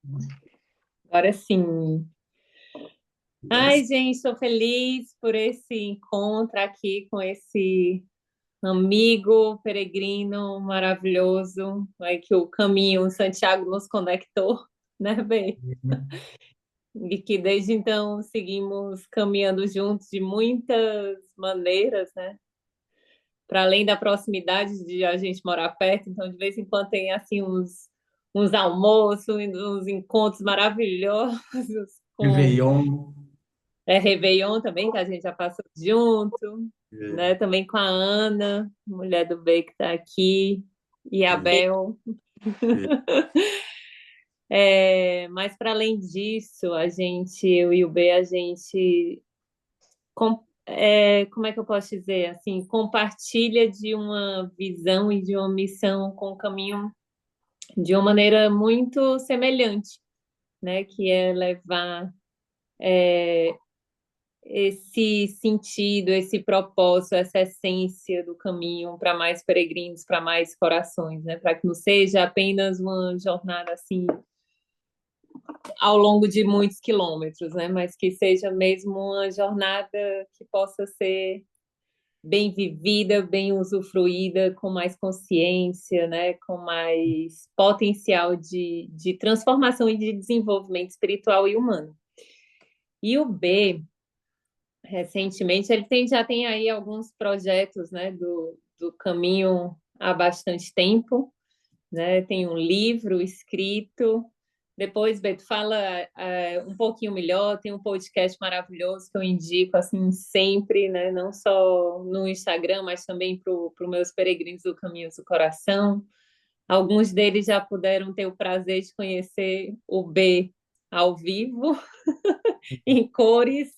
Agora sim. Agora sim. Ai, gente, estou feliz por esse encontro aqui com esse amigo peregrino maravilhoso, é que o caminho Santiago nos conectou, né, Bê? E que desde então seguimos caminhando juntos de muitas maneiras, né? Para além da proximidade de a gente morar perto, então de vez em quando tem assim uns almoços, uns encontros maravilhosos com Réveillon. Réveillon também, que a gente já passou junto, É, né? Também com a Ana, mulher do B que está aqui, e a é, Bel. é. Mas para além disso, eu e o B, a gente, como é que eu posso dizer, assim, compartilha de uma visão e de uma missão com o caminho de uma maneira muito semelhante, né? Que é levar esse sentido, esse propósito, essa essência do caminho para mais peregrinos, para mais corações, né? Para que não seja apenas uma jornada assim ao longo de muitos quilômetros, né? Mas que seja mesmo uma jornada que possa ser bem vivida, bem usufruída, com mais consciência, né? Com mais potencial de transformação e de desenvolvimento espiritual e humano. E o B, recentemente, já tem aí alguns projetos, né, do caminho há bastante tempo, né? Tem um livro escrito. Depois, Beto, fala um pouquinho melhor. Tem um podcast maravilhoso que eu indico assim sempre, né? Não só no Instagram, mas também para os meus peregrinos do Caminho do Coração. Alguns deles já puderam ter o prazer de conhecer o B ao vivo, em cores,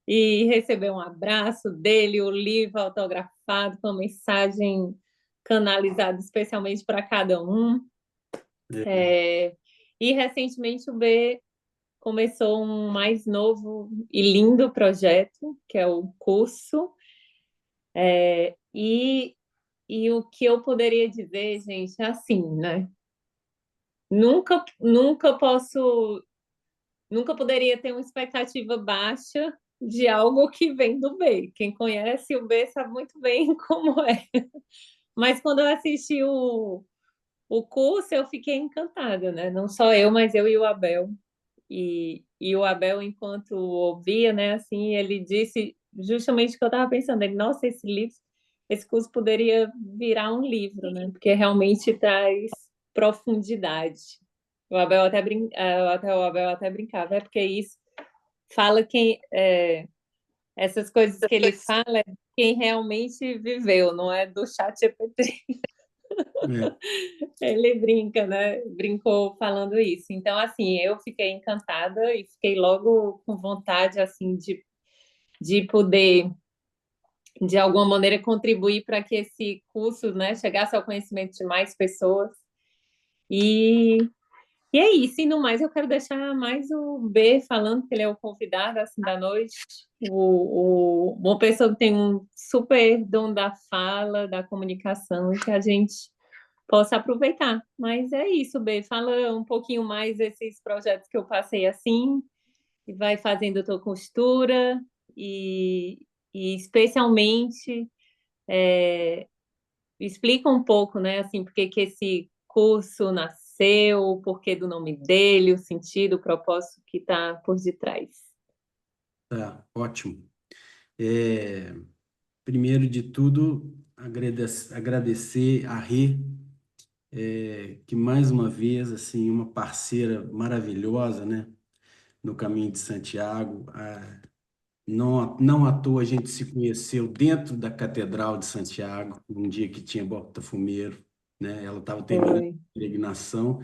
e receber um abraço dele, o livro autografado com a mensagem canalizada especialmente para cada um. É. É, e recentemente o B começou um mais novo e lindo projeto, que é o curso. E, e o que eu poderia dizer, gente, é assim, né? Nunca poderia ter uma expectativa baixa de algo que vem do B. Quem conhece o B sabe muito bem como é. Mas quando eu assisti o curso, eu fiquei encantada, né? Não só eu, mas eu e o Abel. E o Abel, enquanto ouvia, né, assim, ele disse justamente o que eu estava pensando. Ele, nossa, esse curso poderia virar um livro, né? Porque realmente traz profundidade. O Abel até brincava, é porque isso fala essas coisas que ele fala é de quem realmente viveu, não é do chat GPT. É. Ele brinca, né? Brincou falando isso. Então, assim, eu fiquei encantada e fiquei logo com vontade, assim, de poder, de alguma maneira, contribuir para que esse curso, né, chegasse ao conhecimento de mais pessoas. E, e é isso. E no mais, eu quero deixar mais o B falando, que ele é o convidado, assim, da noite. Uma pessoa que tem um super dom da fala, da comunicação, e que a gente possa aproveitar. Mas é isso, B. Fala um pouquinho mais desses projetos que eu passei assim, e vai fazendo a tua costura, e especialmente explica um pouco, né, assim, por que que esse curso nasceu, o porquê do nome dele, o sentido, o propósito que está por detrás. Tá, ótimo. É, primeiro de tudo, agradecer a Rê, que mais uma vez, assim, uma parceira maravilhosa, né, no Caminho de Santiago. Não à toa a gente se conheceu dentro da Catedral de Santiago, um dia que tinha bota-fumeiro, né? Ela estava terminando Foi. a peregrinação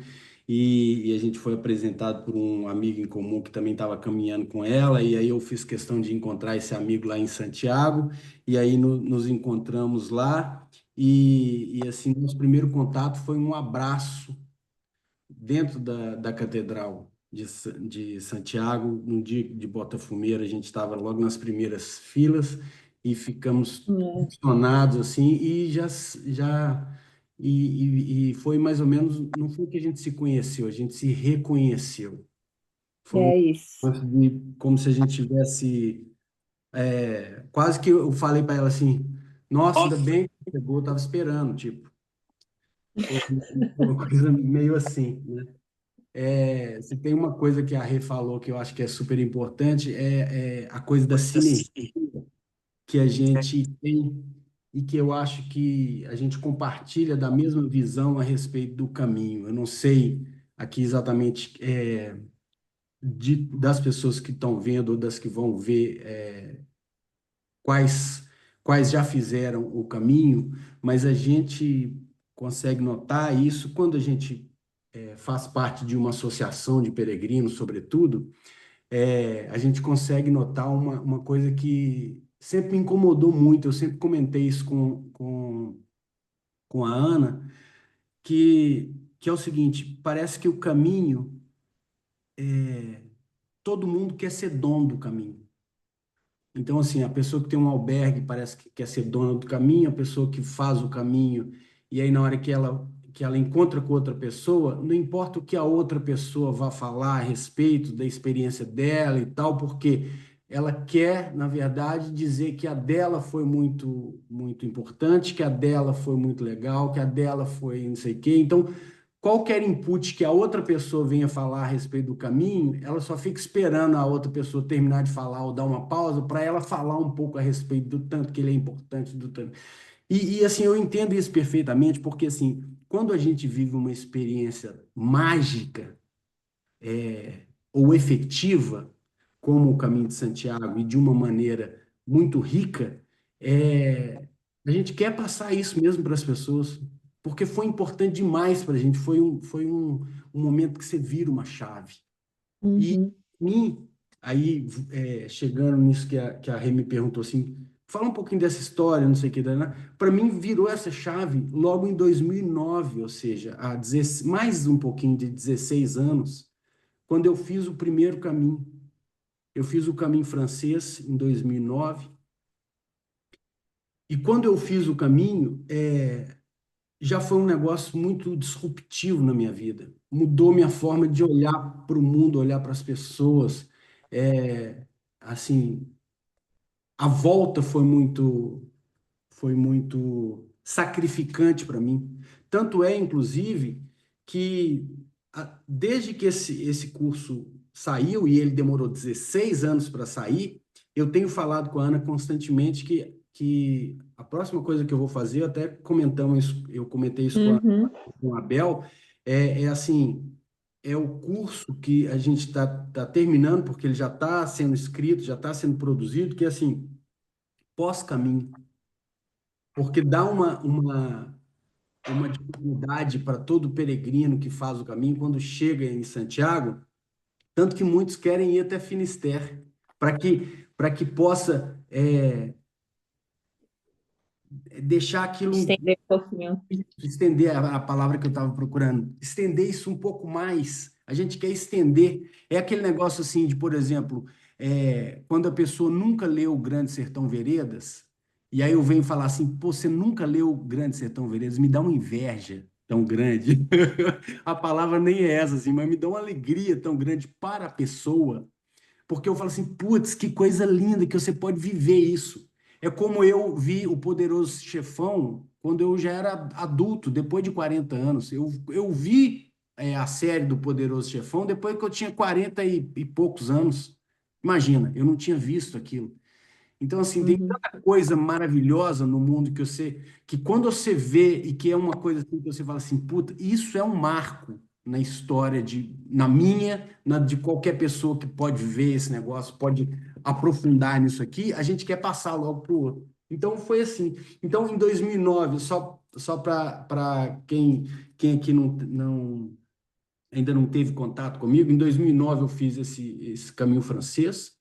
e a gente foi apresentado por um amigo em comum que também estava caminhando com ela, e aí eu fiz questão de encontrar esse amigo lá em Santiago, e aí nos encontramos lá, e assim, nosso primeiro contato foi um abraço dentro da Catedral de Santiago, no dia de Botafumeira, a gente estava logo nas primeiras filas e ficamos É. emocionados assim, e já e foi mais ou menos, não foi que a gente se conheceu, a gente se reconheceu. Foi um É isso. lance de, como se a gente tivesse, quase que eu falei para ela assim, nossa, ainda bem que chegou, eu estava esperando, tipo, foi uma coisa meio assim, né? Se tem uma coisa que a Rê falou que eu acho que é super importante, é a coisa da sinergia que a gente tem e que eu acho que a gente compartilha da mesma visão a respeito do caminho. Eu não sei aqui exatamente das pessoas que estão vendo ou das que vão ver quais, quais já fizeram o caminho, mas a gente consegue notar isso quando a gente faz parte de uma associação de peregrinos, sobretudo, a gente consegue notar uma coisa que sempre me incomodou muito, eu sempre comentei isso com a Ana, que é o seguinte, parece que o caminho, todo mundo quer ser dono do caminho. Então, assim, a pessoa que tem um albergue parece que quer ser dona do caminho, a pessoa que faz o caminho, e aí na hora que ela encontra com outra pessoa, não importa o que a outra pessoa vá falar a respeito da experiência dela e tal, porque ela quer, na verdade, dizer que a dela foi muito importante, que a dela foi muito legal, que a dela foi não sei o quê. Então, qualquer input que a outra pessoa venha falar a respeito do caminho, ela só fica esperando a outra pessoa terminar de falar ou dar uma pausa para ela falar um pouco a respeito do tanto que ele é importante, do tanto. Assim, eu entendo isso perfeitamente, porque assim, quando a gente vive uma experiência mágica ou efetiva, como o Caminho de Santiago, e de uma maneira muito rica, a gente quer passar isso mesmo para as pessoas, porque foi importante demais para a gente, um momento que você vira uma chave. E Uhum. mim, aí, chegando nisso que a Rê me perguntou assim, fala um pouquinho dessa história, não sei o que, né? Para mim, virou essa chave logo em 2009, ou seja, há 16, mais um pouquinho de 16 anos, quando eu fiz o primeiro caminho. Eu fiz o caminho francês em 2009, e quando eu fiz o caminho, já foi um negócio muito disruptivo na minha vida. Mudou minha forma de olhar para o mundo, olhar para as pessoas. Assim, a volta foi muito sacrificante para mim. Tanto é, inclusive, que desde que esse curso saiu, e ele demorou 16 anos para sair, eu tenho falado com a Ana constantemente que a próxima coisa que eu vou fazer, até comentamos isso, eu comentei isso Uhum. com o Abel, assim, é o curso que a gente tá terminando, porque ele já está sendo escrito, já está sendo produzido, que é assim, pós-caminho, porque dá uma dificuldade para todo peregrino que faz o caminho quando chega em Santiago, tanto que muitos querem ir até Finisterre, para que possa deixar aquilo, Estender um pouquinho. estender a palavra que eu estava procurando, estender isso um pouco mais. A gente quer estender. É aquele negócio assim de, por exemplo, quando a pessoa nunca leu o Grande Sertão Veredas, e aí eu venho falar assim, pô, você nunca leu o Grande Sertão Veredas, me dá uma inveja tão grande. A palavra nem é essa, assim, mas me dá uma alegria tão grande para a pessoa porque eu falo assim, putz, que coisa linda que você pode viver isso. É como eu vi o Poderoso Chefão quando eu já era adulto, depois de 40 anos. Eu vi a série do Poderoso Chefão depois que eu tinha 40 e poucos anos. Imagina, eu não tinha visto aquilo. Então, assim, tem Uhum. tanta coisa maravilhosa no mundo que quando você vê e que é uma coisa assim que você fala assim, puta, isso é um marco na história na minha, de qualquer pessoa que pode ver esse negócio, pode aprofundar nisso aqui, a gente quer passar logo para o outro. Então, foi assim. Então, em 2009, só para quem aqui ainda não teve contato comigo, em 2009 eu fiz esse caminho francês.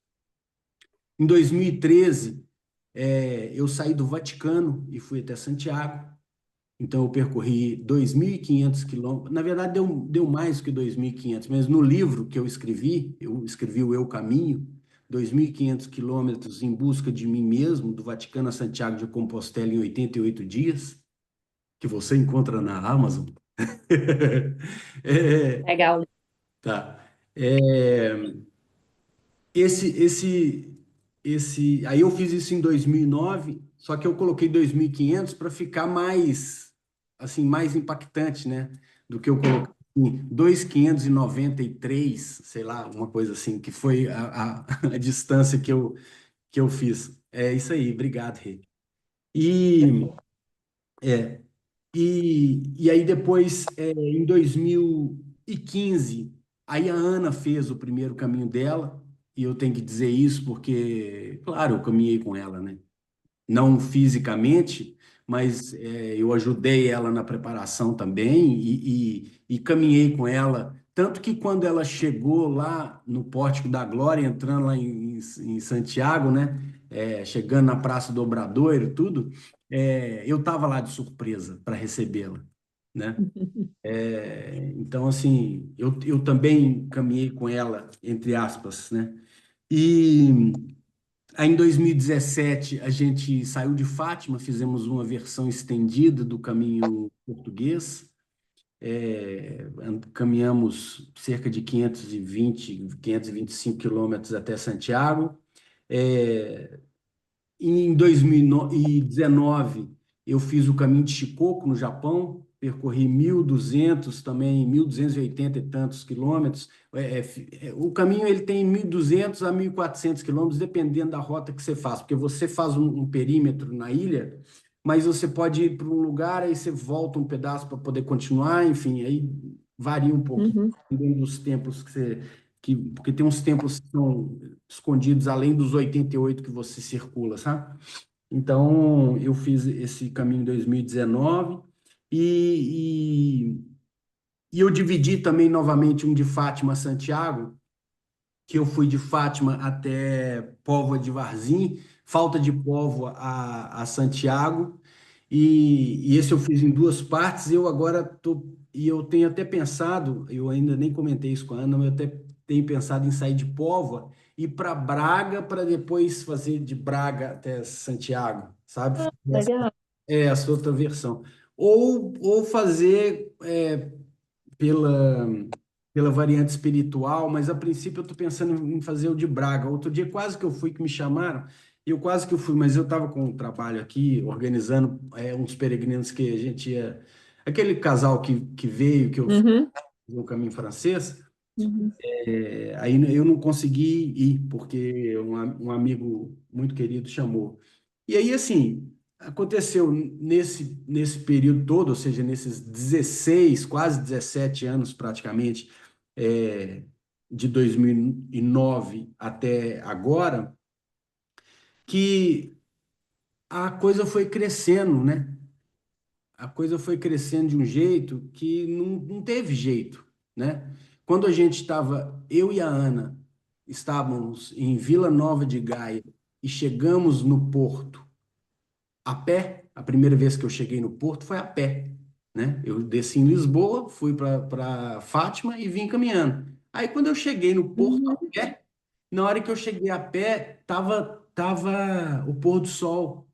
Em 2013, eu saí do Vaticano e fui até Santiago. Então, eu percorri 2.500 quilômetros. Na verdade, deu mais que 2.500, mas no livro que eu escrevi o Eu Caminho, 2.500 quilômetros em busca de mim mesmo, do Vaticano a Santiago de Compostela em 88 dias, que você encontra na Amazon. É, Legal. tá. É, esse, esse, aí eu fiz isso em 2009, só que eu coloquei 2.500 para ficar mais, assim, mais impactante, né? Do que eu coloquei assim, 2.593, sei lá, uma coisa assim, que foi a distância que eu fiz. É isso aí, obrigado, Rê. E, é, e aí depois, em 2015, aí a Ana fez o primeiro caminho dela, e eu tenho que dizer isso porque, claro, eu caminhei com ela, né? Não fisicamente, mas eu ajudei ela na preparação também e caminhei com ela. Tanto que quando ela chegou lá no Pórtico da Glória, entrando lá em Santiago, né? Chegando na Praça do Obradoiro, e tudo, eu estava lá de surpresa para recebê-la, né? Então, assim, eu também caminhei com ela, entre aspas, né? E aí, em 2017, a gente saiu de Fátima, fizemos uma versão estendida do caminho português. Caminhamos cerca de 525 quilômetros até Santiago. É, em 2019, eu fiz o caminho de Shikoku, no Japão, percorri 1.200 também, 1.280 e tantos quilômetros. O caminho ele tem 1.200 a 1.400 quilômetros, dependendo da rota que você faz, porque você faz um perímetro na ilha, mas você pode ir para um lugar, aí você volta um pedaço para poder continuar, enfim, aí varia um pouquinho, Uhum. dependendo dos tempos que você. Porque tem uns templos que são escondidos além dos 88 que você circula, sabe? Então, eu fiz esse caminho em 2019 e, e, e eu dividi também novamente um de Fátima a Santiago, que eu fui de Fátima até Póvoa de Varzim, Falta de Póvoa a Santiago, e esse eu fiz em duas partes. Eu agora tô, e eu tenho até pensado, eu ainda nem comentei isso com a Ana, mas eu até tenho pensado em sair de Póvoa e ir para Braga para depois fazer de Braga até Santiago, sabe? Legal. Essa outra versão. Ou fazer pela, pela variante espiritual, mas a princípio eu estou pensando em fazer o de Braga. Outro dia quase que eu fui, que me chamaram, e eu quase que eu fui, mas eu estava com um trabalho aqui, organizando uns peregrinos que a gente ia. Aquele casal que veio, que eu fiz Uhum. no caminho francês, Uhum. aí eu não consegui ir, porque um amigo muito querido chamou. E aí, assim, aconteceu nesse período todo, ou seja, nesses 16 quase 17 anos praticamente, é, de 2009 até agora, que a coisa foi crescendo, né? A coisa foi crescendo de um jeito que não teve jeito, né? Quando a gente estava, eu e a Ana, estávamos em Vila Nova de Gaia e chegamos no Porto a pé. A primeira vez que eu cheguei no Porto foi a pé, né? Eu desci em Lisboa, fui para Fátima e vim caminhando. Aí quando eu cheguei no Porto a Uhum. pé, na hora que eu cheguei a pé, tava o pôr do sol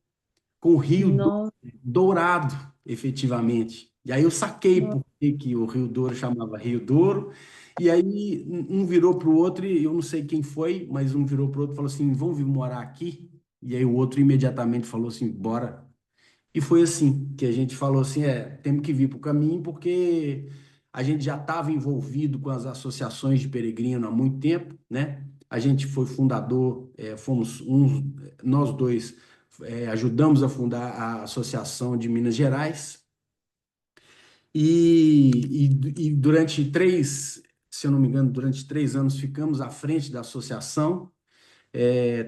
com o rio Nossa, Dourado, efetivamente. E aí eu saquei nossa. por que o Rio Douro chamava Rio Douro. E aí um virou para o outro, e eu não sei quem foi, mas um virou para o outro e falou assim: vamos vir morar aqui? E aí o outro imediatamente falou assim: bora. E foi assim que a gente falou assim: temos que vir para o caminho, porque a gente já estava envolvido com as associações de peregrino há muito tempo, né? A gente foi fundador, fomos uns, nós dois ajudamos a fundar a Associação de Minas Gerais, e durante se eu não me engano, durante 3 anos ficamos à frente da associação.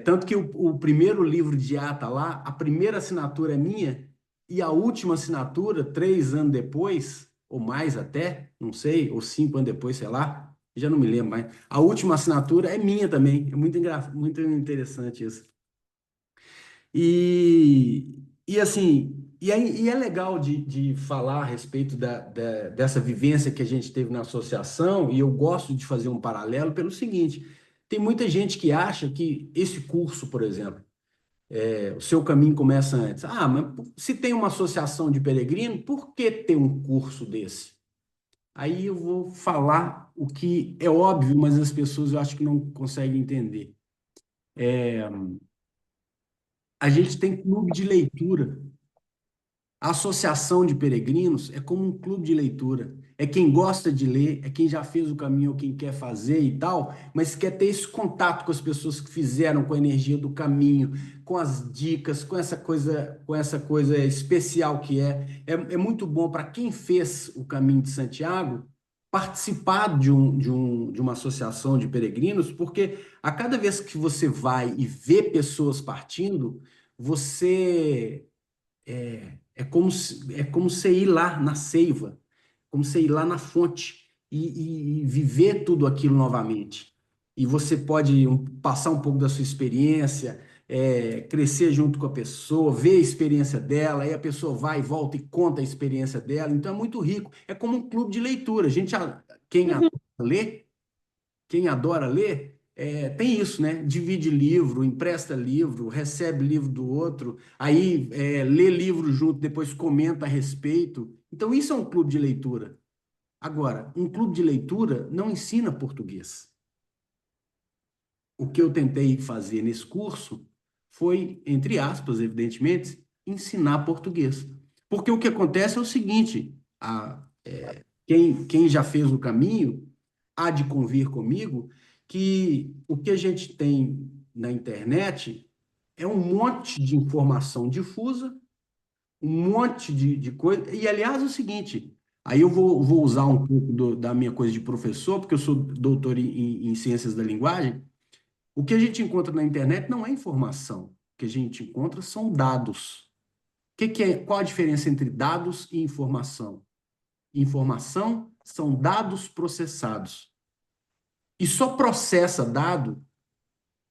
Tanto que o primeiro livro de ata lá, a primeira assinatura é minha, e a última assinatura, 3 anos depois, ou mais até, não sei, ou 5 anos depois, sei lá, já não me lembro mais. A última assinatura é minha também. É muito interessante isso. E assim, e é legal de falar a respeito dessa vivência que a gente teve na associação, e eu gosto de fazer um paralelo pelo seguinte: tem muita gente que acha que esse curso, por exemplo, O seu caminho começa antes. Ah, mas se tem uma associação de peregrino, por que ter um curso desse? Aí eu vou falar o que é óbvio, mas as pessoas eu acho que não conseguem entender. A gente tem clube de leitura. A associação de peregrinos é como um clube de leitura. É quem gosta de ler, é quem já fez o caminho, ou quem quer fazer e tal, mas quer ter esse contato com as pessoas que fizeram, com a energia do caminho, com as dicas, com essa coisa especial que é muito bom para quem fez o caminho de Santiago participar de uma associação de peregrinos, porque a cada vez que você vai e vê pessoas partindo, você é como você ir lá na seiva, como você ir lá na fonte e viver tudo aquilo novamente. E você pode passar um pouco da sua experiência, crescer junto com a pessoa, ver a experiência dela, aí a pessoa vai e volta e conta a experiência dela. Então é muito rico. É como um clube de leitura. Quem adora ler, quem adora ler, tem isso, né? Divide livro, empresta livro, recebe livro do outro, aí lê livro junto, depois comenta a respeito. Então, isso é um clube de leitura. Agora, um clube de leitura não ensina português. O que eu tentei fazer nesse curso foi, entre aspas, evidentemente, ensinar português. Porque o que acontece é o seguinte: quem já fez o caminho há de convir comigo que o que a gente tem na internet é um monte de informação difusa, um monte de coisa. E, aliás, é o seguinte: aí eu vou usar um pouco da minha coisa de professor, porque eu sou doutor em ciências da linguagem. O que a gente encontra na internet não é informação. O que a gente encontra são dados. Qual a diferença entre dados e informação? Informação são dados processados. E só processa dado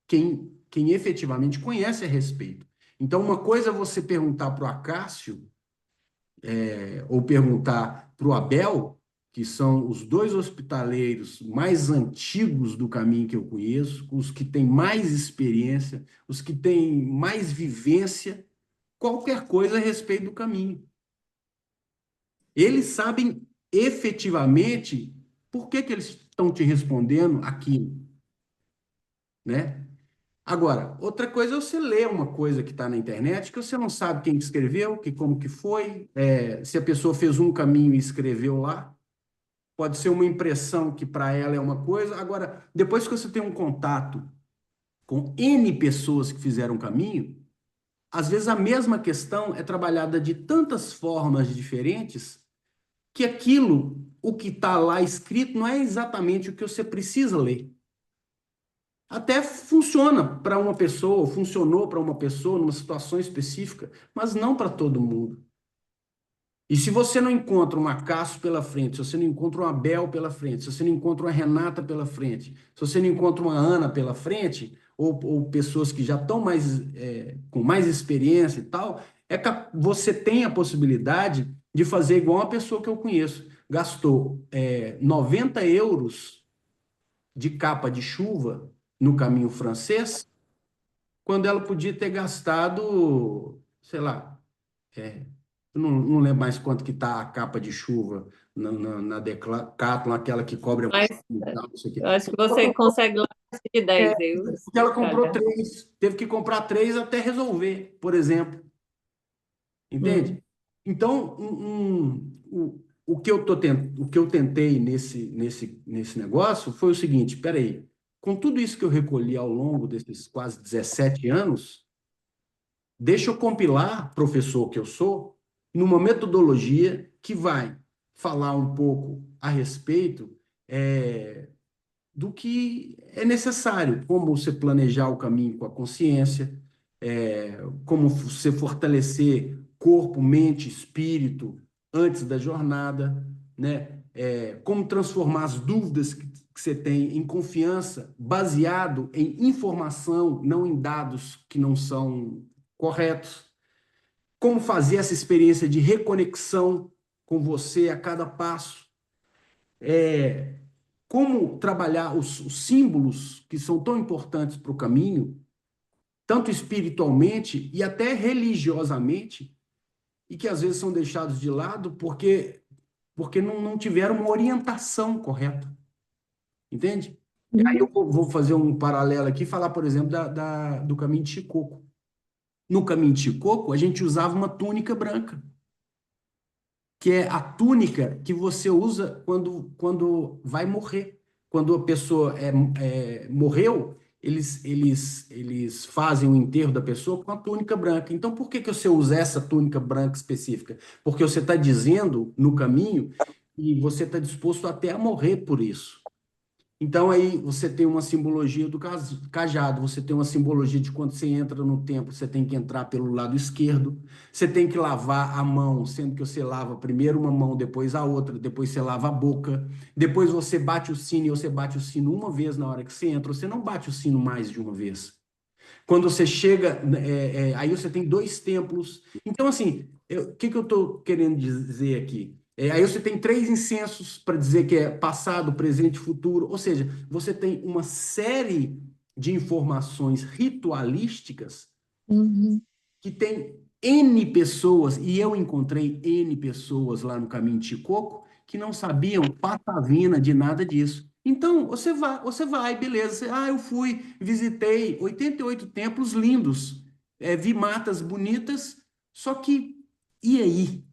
quem efetivamente conhece a respeito. Então, uma coisa é você perguntar para o Acácio, ou perguntar para o Abel, que são os dois hospitaleiros mais antigos do caminho que eu conheço, os que têm mais experiência, os que têm mais vivência, qualquer coisa a respeito do caminho. Eles sabem efetivamente por que eles estão te respondendo aquilo, né? Agora, outra coisa é você ler uma coisa que está na internet que você não sabe quem escreveu, como que foi, se a pessoa fez um caminho e escreveu lá. Pode ser uma impressão que para ela é uma coisa. Agora, depois que você tem um contato com N pessoas que fizeram o caminho, às vezes a mesma questão é trabalhada de tantas formas diferentes que o que está lá escrito, não é exatamente o que você precisa ler. Até funciona para uma pessoa, funcionou para uma pessoa numa situação específica, mas não para todo mundo. E se você não encontra uma Cássio pela frente, se você não encontra uma Bel pela frente, se você não encontra uma Renata pela frente, se você não encontra uma Ana pela frente, ou pessoas que já estão com mais experiência e tal, você tem a possibilidade de fazer igual uma pessoa que eu conheço. Gastou 90 euros de capa de chuva no caminho francês, quando ela podia ter gastado, sei lá, eu não lembro mais quanto que está a capa de chuva na Decathlon, aquela que cobre a Mas mochila e tal, não sei o eu quê. acho que você consegue lá de 10 euros Porque ela comprou cada. três, teve que comprar três até resolver, por exemplo. Entende? Hum. Então, o que eu tentei nesse negócio foi o seguinte: peraí, com tudo isso que eu recolhi ao longo desses quase 17 anos, deixa eu compilar, professor que eu sou, numa metodologia que vai falar um pouco a respeito do que é necessário, como você planejar o caminho com a consciência, como você fortalecer corpo, mente, espírito antes da jornada, né? Como transformar as dúvidas que você tem em confiança, baseado em informação, não em dados que não são corretos. Como fazer essa experiência de reconexão com você a cada passo. Como trabalhar os símbolos que são tão importantes para o caminho, tanto espiritualmente e até religiosamente, e que às vezes são deixados de lado porque não tiveram uma orientação correta, entende? E aí eu Uhum. vou fazer um paralelo aqui e falar, por exemplo, do caminho de Shikoku. No caminho de Shikoku, a gente usava uma túnica branca, que é a túnica que você usa quando vai morrer. Quando a pessoa morreu, eles fazem o enterro da pessoa com a túnica branca. Então, por que que você usa essa túnica branca específica? Porque você está dizendo no caminho e você está disposto até a morrer por isso. Então, aí você tem uma simbologia do cajado, você tem uma simbologia de quando você entra no templo, você tem que entrar pelo lado esquerdo, você tem que lavar a mão, sendo que você lava primeiro uma mão, depois a outra, depois você lava a boca, depois você bate o sino e você bate o sino uma vez na hora que você entra, você não bate o sino mais de uma vez. Quando você chega, aí você tem dois templos. Então, assim, o que que eu estou querendo dizer aqui? Aí você tem três incensos para dizer que é passado, presente e futuro. Ou seja, você tem uma série de informações ritualísticas Uhum. que tem N pessoas, e eu encontrei N pessoas lá no caminho de Chicoco, que não sabiam patavina de nada disso. Então, você vai, beleza. Eu fui, visitei 88 templos lindos, vi matas bonitas, só que, e aí?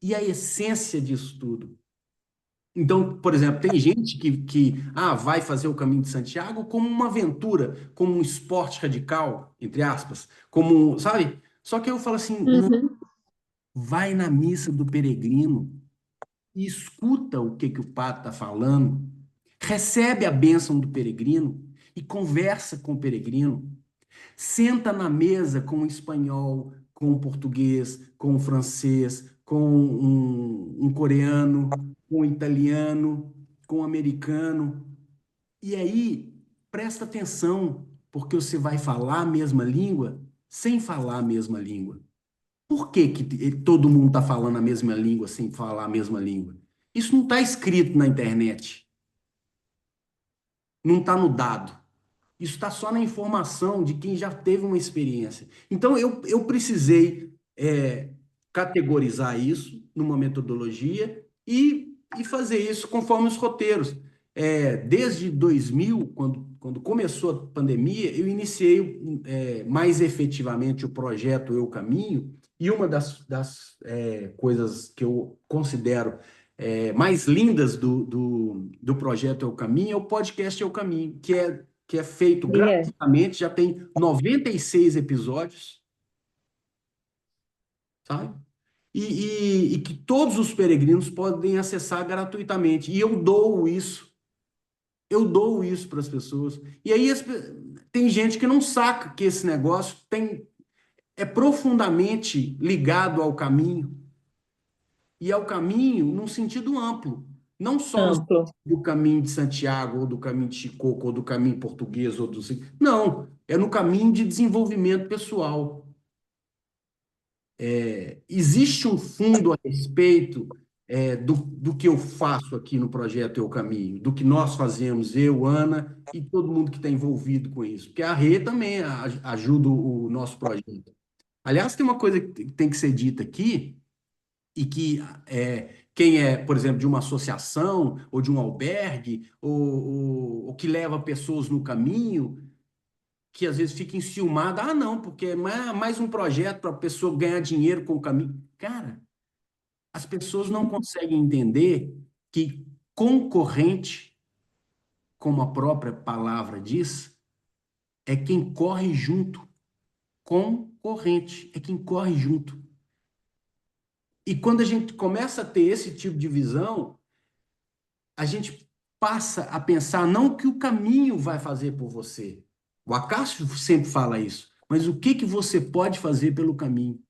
E a essência disso tudo? Então, por exemplo, tem gente que vai fazer o Caminho de Santiago como uma aventura, como um esporte radical, entre aspas, como, sabe? Só que eu falo assim, não, Uhum. vai na missa do peregrino e escuta o que o padre está falando, recebe a bênção do peregrino e conversa com o peregrino, senta na mesa com o espanhol, com o português, com o francês, com um coreano, com o italiano, com o americano. E aí, presta atenção, porque você vai falar a mesma língua sem falar a mesma língua. Por que que todo mundo está falando a mesma língua sem falar a mesma língua? Isso não está escrito na internet, não está no dado. Isso está só na informação de quem já teve uma experiência. Então, eu precisei categorizar isso numa metodologia e fazer isso conforme os roteiros. Desde 2000, quando começou a pandemia, eu iniciei mais efetivamente o projeto Eu Caminho, e uma das coisas que eu considero mais lindas do projeto Eu Caminho é o podcast Eu Caminho, que é feito E é. gratuitamente, já tem 96 episódios, sabe? E que todos os peregrinos podem acessar gratuitamente. E eu dou isso para as pessoas. E aí tem gente que não saca que esse negócio é profundamente ligado ao caminho, e ao caminho num sentido amplo, não só no Amplo. do caminho de Santiago, ou do caminho de Chicoco, ou do caminho português, Não, é no caminho de desenvolvimento pessoal. Existe um fundo a respeito do que eu faço aqui no projeto Eu Caminho, do que nós fazemos, eu, Ana, e todo mundo que está envolvido com isso. Porque a Rê também ajuda o nosso projeto. Aliás, tem uma coisa que tem que ser dita aqui, e que quem é, por exemplo, de uma associação ou de um albergue, ou que leva pessoas no caminho, que às vezes fica enciumada, não, porque é mais um projeto para a pessoa ganhar dinheiro com o caminho. Cara, as pessoas não conseguem entender que concorrente, como a própria palavra diz, é quem corre junto. Concorrente é quem corre junto. E quando a gente começa a ter esse tipo de visão, a gente passa a pensar não o que o caminho vai fazer por você. O Acácio sempre fala isso, mas o que que você pode fazer pelo caminho?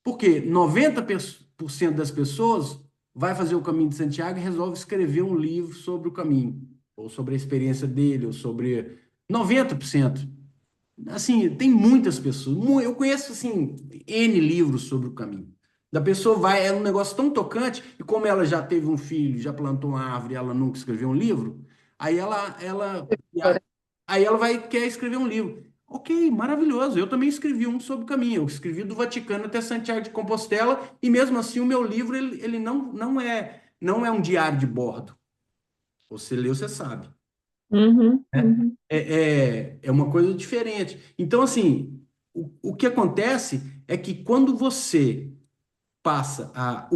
Porque 90% das pessoas vai fazer o caminho de Santiago e resolve escrever um livro sobre o caminho, ou sobre a experiência dele, ou sobre 90%. Assim, tem muitas pessoas. Eu conheço assim N livros sobre o caminho. Da pessoa vai, é um negócio tão tocante, e como ela já teve um filho, já plantou uma árvore, ela nunca escreveu um livro, aí ela vai quer escrever um livro. Ok, maravilhoso. Eu também escrevi um sobre o caminho. Eu escrevi do Vaticano até Santiago de Compostela e mesmo assim o meu livro ele não é um diário de bordo. Você leu, você sabe. Uhum, Né? uhum. É uma coisa diferente. Então, assim, o que acontece é que quando você passa a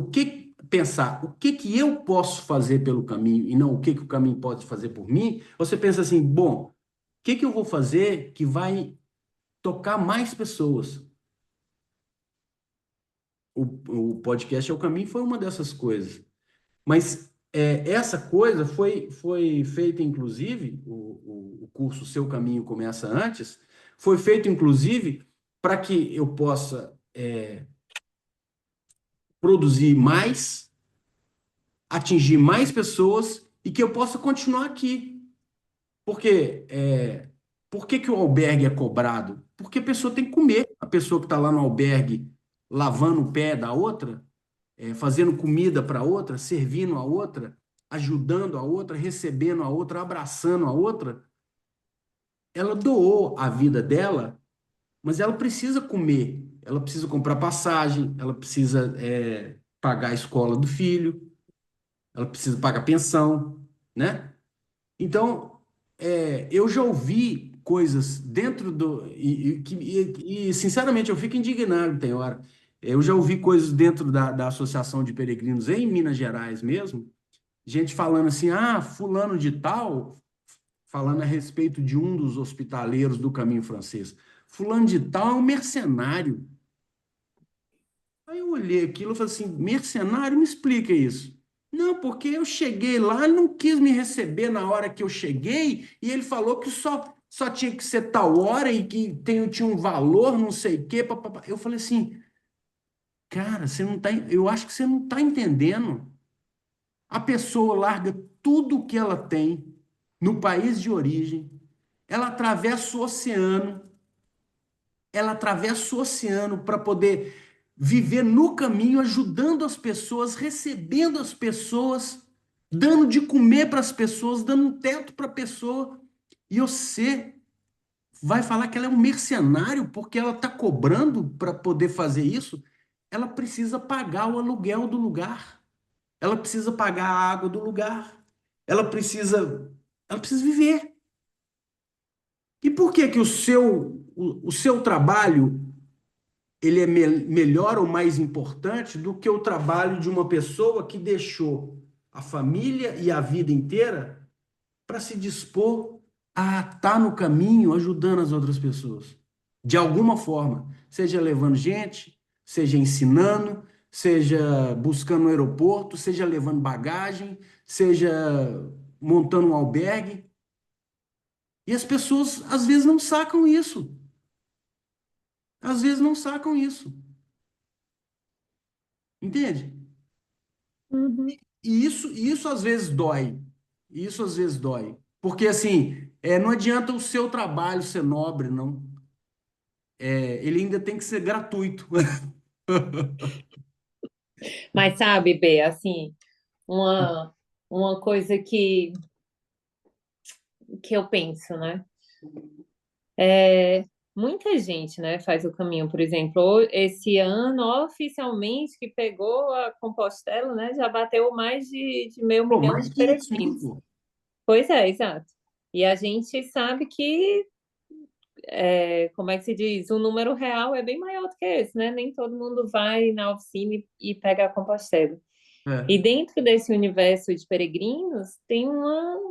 pensar o que que eu posso fazer pelo caminho e não o que que o caminho pode fazer por mim, você pensa assim, bom, o que que eu vou fazer que vai tocar mais pessoas? O podcast É o Caminho foi uma dessas coisas. Mas essa coisa foi feita, inclusive, o curso Seu Caminho Começa Antes, foi feito, inclusive, para que eu possa produzir mais, atingir mais pessoas e que eu possa continuar aqui. Porque por que que o albergue é cobrado? Porque a pessoa tem que comer. A pessoa que está lá no albergue lavando o pé da outra, fazendo comida para outra, servindo a outra, ajudando a outra, recebendo a outra, abraçando a outra, ela doou a vida dela, mas ela precisa comer, ela precisa comprar passagem, ela precisa pagar a escola do filho, ela precisa pagar pensão, né? Então, eu já ouvi coisas dentro do. Sinceramente, eu fico indignado, tem hora. Eu já ouvi coisas dentro da Associação de Peregrinos em Minas Gerais mesmo, gente falando assim, ah, fulano de tal, falando a respeito de um dos hospitaleiros do Caminho Francês. Fulano de tal é um mercenário. Aí eu olhei aquilo e falei assim, mercenário, me explica isso. Não, porque eu cheguei lá, ele não quis me receber na hora que eu cheguei, e ele falou que só tinha que ser tal hora e que tinha um valor, não sei o quê. Papapá. Eu falei assim, cara, você não tá, eu acho que você não está entendendo. A pessoa larga tudo que ela tem no país de origem, ela atravessa o oceano, para poder viver no caminho, ajudando as pessoas, recebendo as pessoas, dando de comer para as pessoas, dando um teto para a pessoa. E você vai falar que ela é um mercenário porque ela está cobrando para poder fazer isso? Ela precisa pagar o aluguel do lugar. Ela precisa pagar a água do lugar. Ela precisa, ela precisa viver. E por que que o seu trabalho ele é melhor ou mais importante do que o trabalho de uma pessoa que deixou a família e a vida inteira para se dispor a estar no caminho ajudando as outras pessoas? De alguma forma, seja levando gente, seja ensinando, seja buscando um aeroporto, seja levando bagagem, seja montando um albergue. E as pessoas às vezes não sacam isso. Às vezes não sacam isso. Entende? Uhum. E isso às vezes dói. Isso às vezes dói. Porque assim, não adianta o seu trabalho ser nobre, não. Ele ainda tem que ser gratuito. Mas sabe, Bê, assim, uma, uma coisa que eu penso, né? Muita gente, né, faz o caminho, por exemplo, esse ano, oficialmente, que pegou a Compostela, né, já bateu mais de meio Pô, milhão mais de de 500 mil, peregrinos. pô. Pois é, exato. E a gente sabe que, como é que se diz, o número real é bem maior do que esse, né? Nem todo mundo vai na oficina e pega a Compostela. E É. dentro desse universo de peregrinos, tem uma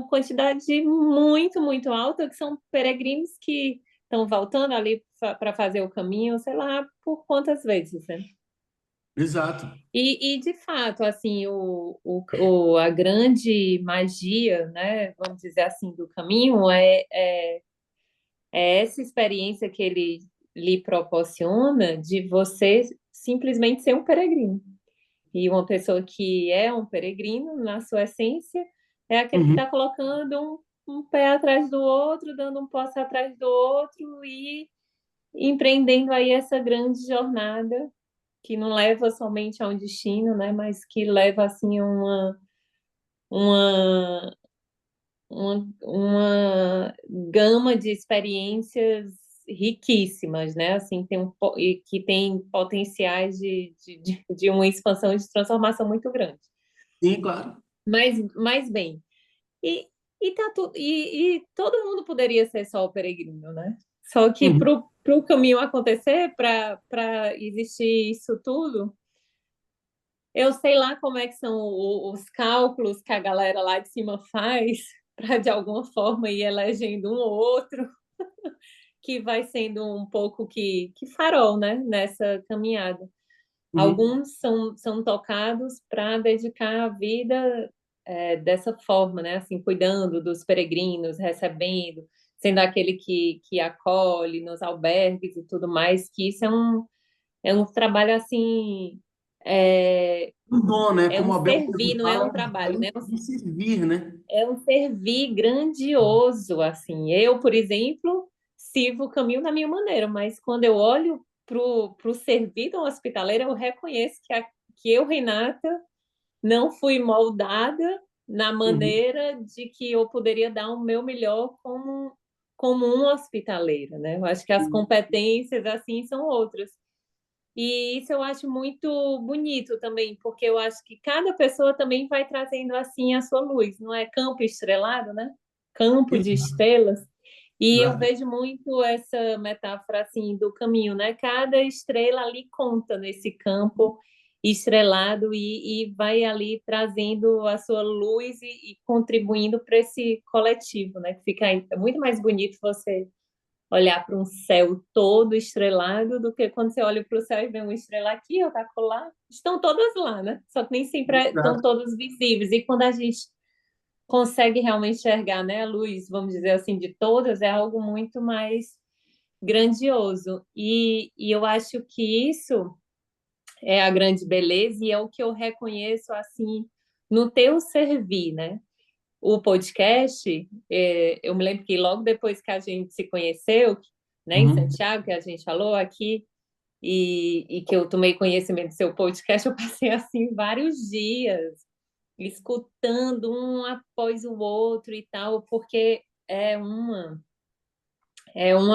quantidade muito, muito alta que são peregrinos que estão voltando ali para fazer o caminho, sei lá, por quantas vezes, né? Exato. E de fato, assim, a grande magia, né, vamos dizer assim, do caminho é essa experiência que ele lhe proporciona de você simplesmente ser um peregrino. E uma pessoa que é um peregrino, na sua essência, é aquele que Uhum. está colocando um pé atrás do outro, dando um passo atrás do outro e empreendendo aí essa grande jornada que não leva somente a um destino, né, mas que leva assim uma uma gama de experiências riquíssimas, né? Assim, e que tem potenciais de uma expansão e de transformação muito grande. Sim, claro. Mas bem, e, e todo mundo poderia ser só o peregrino, né? Só que Uhum. para o caminho acontecer, para existir isso tudo, eu sei lá como é que são os cálculos que a galera lá de cima faz para, de alguma forma, ir elegendo um ou outro, que vai sendo um pouco que farol, né, nessa caminhada. Uhum. Alguns são tocados para dedicar a vida dessa forma, né, assim, cuidando dos peregrinos, recebendo, sendo aquele que acolhe nos albergues e tudo mais, que isso é um trabalho, assim, é, Um dom, né? é Como um a Bel servir, não é fala, um trabalho, né? de servir, né? É um servir grandioso, assim. Eu, por exemplo, sirvo o caminho da minha maneira, mas quando eu olho para o servir do hospitaleiro, eu reconheço que eu, Renata, não fui moldada na Uhum. maneira de que eu poderia dar o meu melhor como um hospitaleiro, né? Eu acho que as Uhum. competências, assim, são outras. E isso eu acho muito bonito também, porque eu acho que cada pessoa também vai trazendo assim a sua luz, não é campo estrelado, né? Campo de Exato, estrelas. E eu exato. vejo muito essa metáfora assim do caminho, né? Cada estrela ali conta nesse campo estrelado e vai ali trazendo a sua luz e contribuindo para esse coletivo, né? Que fica muito mais bonito você olhar para um céu todo estrelado do que quando você olha para o céu e vê uma estrela aqui, outra lá. Estão todas lá, né? Só que nem sempre estão Exato. todas visíveis. E quando a gente consegue realmente enxergar, né, a luz, vamos dizer assim, de todas, é algo muito mais grandioso. E eu acho que isso é a grande beleza e é o que eu reconheço, assim, no teu servir, né? O podcast, eu me lembro que logo depois que a gente se conheceu, né, em Uhum. Santiago, que a gente falou aqui, e que eu tomei conhecimento do seu podcast, eu passei assim vários dias escutando um após o outro e tal, porque é uma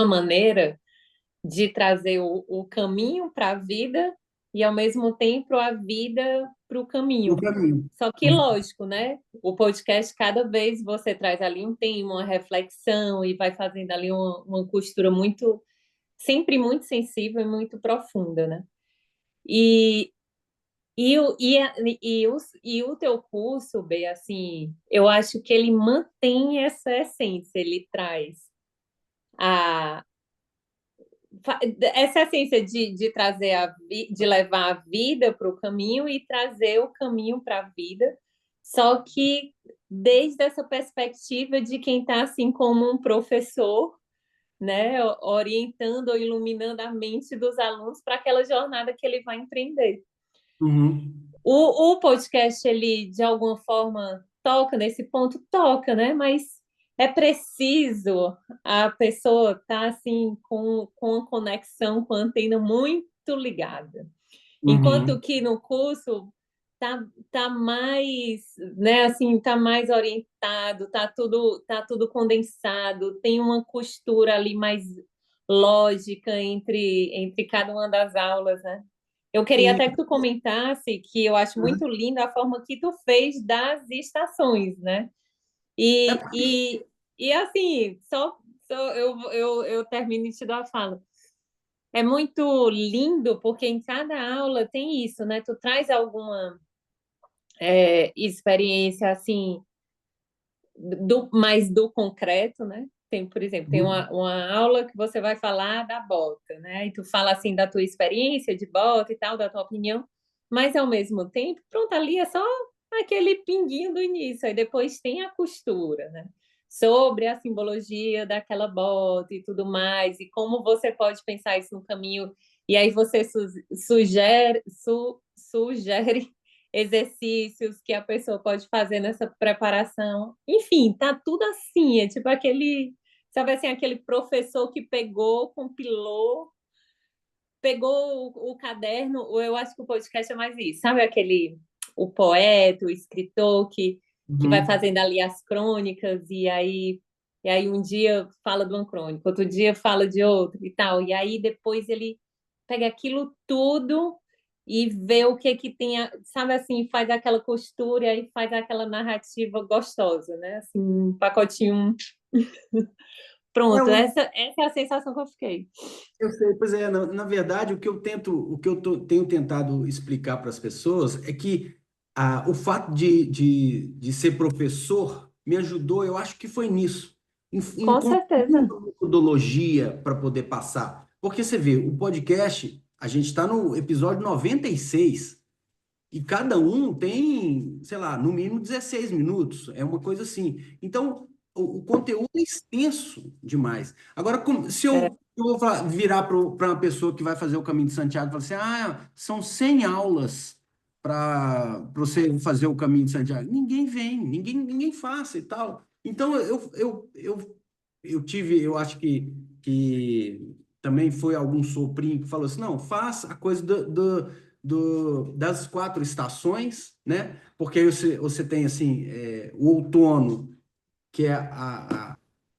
maneira de trazer o caminho para a vida e, ao mesmo tempo, a vida para o No caminho. caminho. Só que, Uhum. lógico, né? O podcast, cada vez você traz ali um tema, uma reflexão e vai fazendo ali uma costura muito, sempre muito sensível e muito profunda, né? E, e o teu curso, B, assim, eu acho que ele mantém essa essência, ele traz a, essa essência de trazer de levar a vida para o caminho e trazer o caminho para a vida, só que desde essa perspectiva de quem está assim como um professor, né, orientando ou iluminando a mente dos alunos para aquela jornada que ele vai empreender. Uhum. O podcast, ele, de alguma forma, toca nesse ponto? Toca, né? Mas é preciso a pessoa estar, assim, com a conexão, com a antena muito ligada. Enquanto Uhum. que no curso tá mais, né, assim, tá mais orientado, tá tudo condensado, tem uma costura ali mais lógica entre cada uma das aulas, né? Eu queria Sim. até que tu comentasse que eu acho muito linda a forma que tu fez das estações, né? É E, porque e, e assim, só eu termino e te dou a fala. É muito lindo porque em cada aula tem isso, né? Tu traz alguma experiência assim mais do concreto, né? Tem, por exemplo, tem uhum. uma aula que você vai falar da bota, né? E tu fala assim da tua experiência de bota e tal, da tua opinião, mas ao mesmo tempo, pronto, ali é só aquele pinguinho do início, aí depois tem a costura, né? Sobre a simbologia daquela bota e tudo mais, e como você pode pensar isso no caminho, e aí você sugere exercícios que a pessoa pode fazer nessa preparação. Enfim, tá tudo assim, é tipo aquele, sabe assim, aquele professor que pegou, compilou, pegou o caderno, ou eu acho que o podcast é mais isso, sabe aquele o poeta, o escritor que que vai Uhum. fazendo ali as crônicas, e aí um dia fala de uma crônica, outro dia fala de outra e tal. E aí depois ele pega aquilo tudo e vê o que que tem, sabe assim, faz aquela costura e aí faz aquela narrativa gostosa, né? Assim, um pacotinho É pronto. um, Essa é a sensação que eu fiquei. eu sei, pois é, na verdade, tenho tentado explicar para as pessoas é que o fato de ser professor me ajudou, eu acho que foi nisso, em Com construir certeza. uma metodologia para poder passar. Porque você vê, o podcast, a gente está no episódio 96 e cada um tem, sei lá, no mínimo 16 minutos, é uma coisa assim. Então, o conteúdo é extenso demais. Agora, se É. eu vou virar para uma pessoa que vai fazer o Caminho de Santiago e falar assim, são 100 aulas para você fazer o Caminho de Santiago. Ninguém vem, ninguém faça e tal. Então, eu tive, eu acho que também foi algum soprinho que falou assim, não, faça a coisa das 4 estações, né? Porque aí você tem assim o outono, que é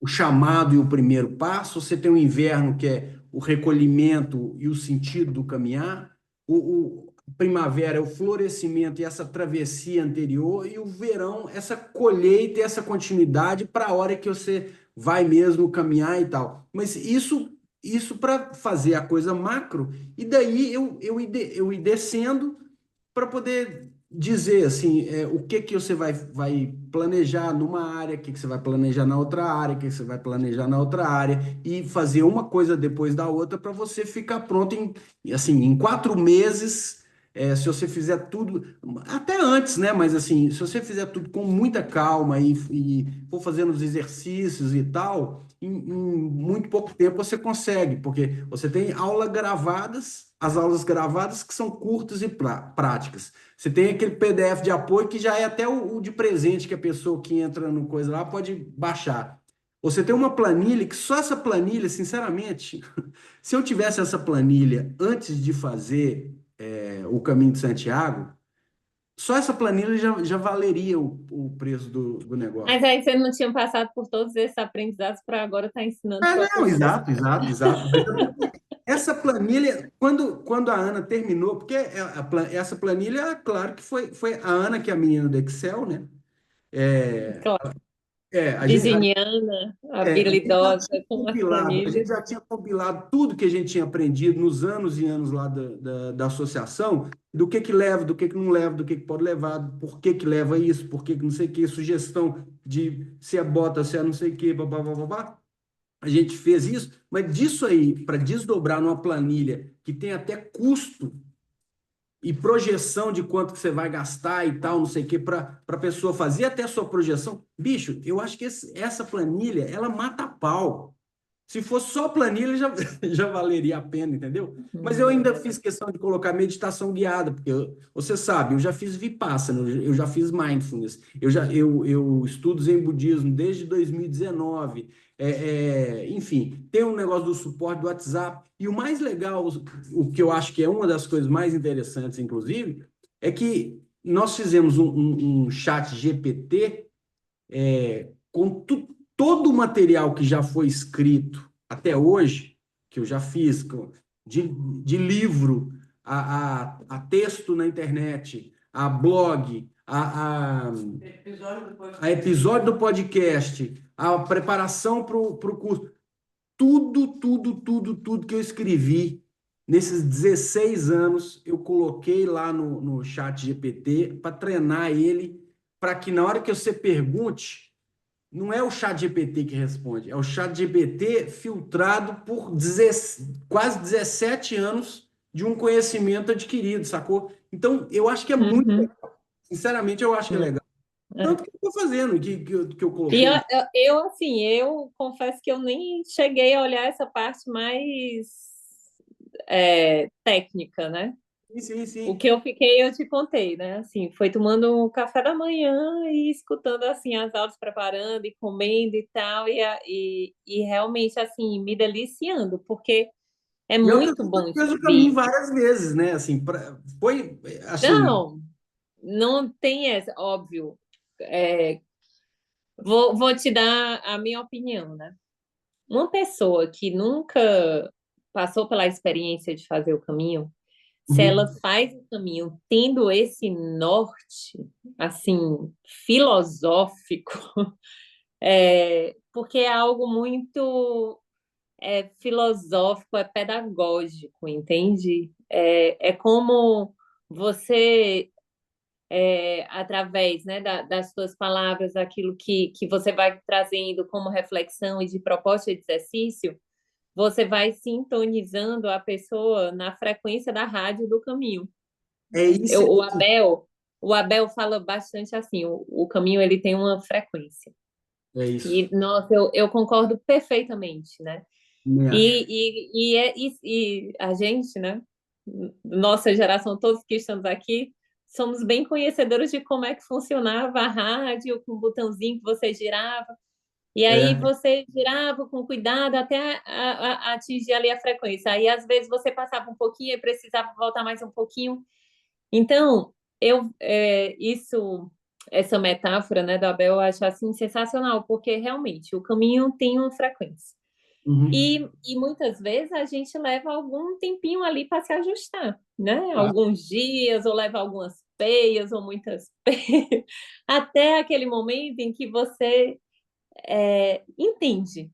o chamado e o primeiro passo, você tem o inverno, que é o recolhimento e o sentido do caminhar, a primavera é o florescimento e essa travessia anterior, e o verão, essa colheita e essa continuidade para a hora que você vai mesmo caminhar e tal. Mas isso para fazer a coisa macro, e daí eu ir descendo para poder dizer assim, o que que você vai planejar numa área, o que que você vai planejar na outra área, o que que você vai planejar na outra área, e fazer uma coisa depois da outra para você ficar pronto assim, em 4 meses. Se você fizer tudo, até antes, né? Mas assim, se você fizer tudo com muita calma e for fazendo os exercícios e tal, em muito pouco tempo você consegue, porque você tem as aulas gravadas que são curtas e práticas. Você tem aquele PDF de apoio que já é até o de presente que a pessoa que entra no coisa lá pode baixar. Você tem uma planilha que só essa planilha, sinceramente, se eu tivesse essa planilha antes de fazer o Caminho de Santiago, só essa planilha já valeria o preço do Mas negócio. aí você não tinha passado por todos esses aprendizados para agora estar ensinando para Não, outras pessoas. exato, exato, exato. Mas é porque essa planilha, quando a Ana terminou, porque essa planilha, claro que foi a Ana, que é a menina do Excel, né? É, Claro, é, a gente, virginiana, a gente já habilidosa tinha com as compilado, a planilhas. gente já tinha compilado tudo que a gente tinha aprendido nos anos e anos lá da associação, do que leva, do que não leva, do que pode levar, por que leva isso, por que não sei o que, sugestão de se é bota, se é não sei o que, babá, babá. A gente fez isso, mas disso aí, para desdobrar numa planilha que tem até custo e projeção de quanto que você vai gastar e tal, não sei o que, para a pessoa fazer até a sua projeção, bicho, eu acho que essa planilha, ela mata a pau. Se fosse só planilha, já, já valeria a pena, entendeu? Mas eu ainda fiz questão de colocar meditação guiada, porque você sabe, eu já fiz Vipassana, eu já fiz Mindfulness, eu estudo Zen Budismo desde 2019, enfim, tem um negócio do suporte do WhatsApp, e o mais legal, o que eu acho que é uma das coisas mais interessantes, inclusive, é que nós fizemos um chat GPT com todo o material que já foi escrito até hoje, que eu já fiz, de livro a texto na internet, a blog, a episódio do podcast, a preparação para o curso, tudo que eu escrevi nesses 16 anos, eu coloquei lá no chat GPT para treinar ele, para que na hora que você pergunte, não é o chat GPT que responde, é o chat GPT filtrado por quase 17 anos de um conhecimento adquirido, sacou? Então, eu acho que é muito Uhum. legal. Sinceramente, eu acho que é legal. É. Tanto que eu estou fazendo, que eu E coloquei. assim, eu confesso que eu nem cheguei a olhar essa parte mais técnica, né? Sim, sim, O sim. que eu fiquei, eu te contei, né? Assim, foi tomando um café da manhã e escutando assim as aulas, preparando e comendo e tal, e realmente assim me deliciando, porque é E outra muito coisa bom que fez o escrever. caminho várias vezes, né? Assim, foi assim, Não, não tem essa, óbvio. vou te dar a minha opinião, né? Uma pessoa que nunca passou pela experiência de fazer o caminho, se ela Uhum. faz o caminho tendo esse norte, assim, filosófico, porque é algo muito filosófico, é pedagógico, entende? É como você, através, né, das suas palavras, aquilo que você vai trazendo como reflexão e de proposta de exercício, você vai sintonizando a pessoa na frequência da rádio do caminho. É isso. Eu, o Abel fala bastante assim, o caminho ele tem uma frequência. É isso. E, nossa, eu concordo perfeitamente, né? Né? E a gente, né? Nossa geração, todos que estamos aqui, somos bem conhecedores de como é que funcionava a rádio, com o botãozinho que você girava. E aí É. você girava com cuidado até atingir ali a frequência. Aí, às vezes, você passava um pouquinho e precisava voltar mais um pouquinho. Então, essa metáfora, né, do Abel, eu acho assim sensacional, porque realmente o caminho tem uma frequência. Uhum. E muitas vezes a gente leva algum tempinho ali para se ajustar, né? Claro. Alguns dias, ou leva algumas peias, ou muitas peias, até aquele momento em que você entende,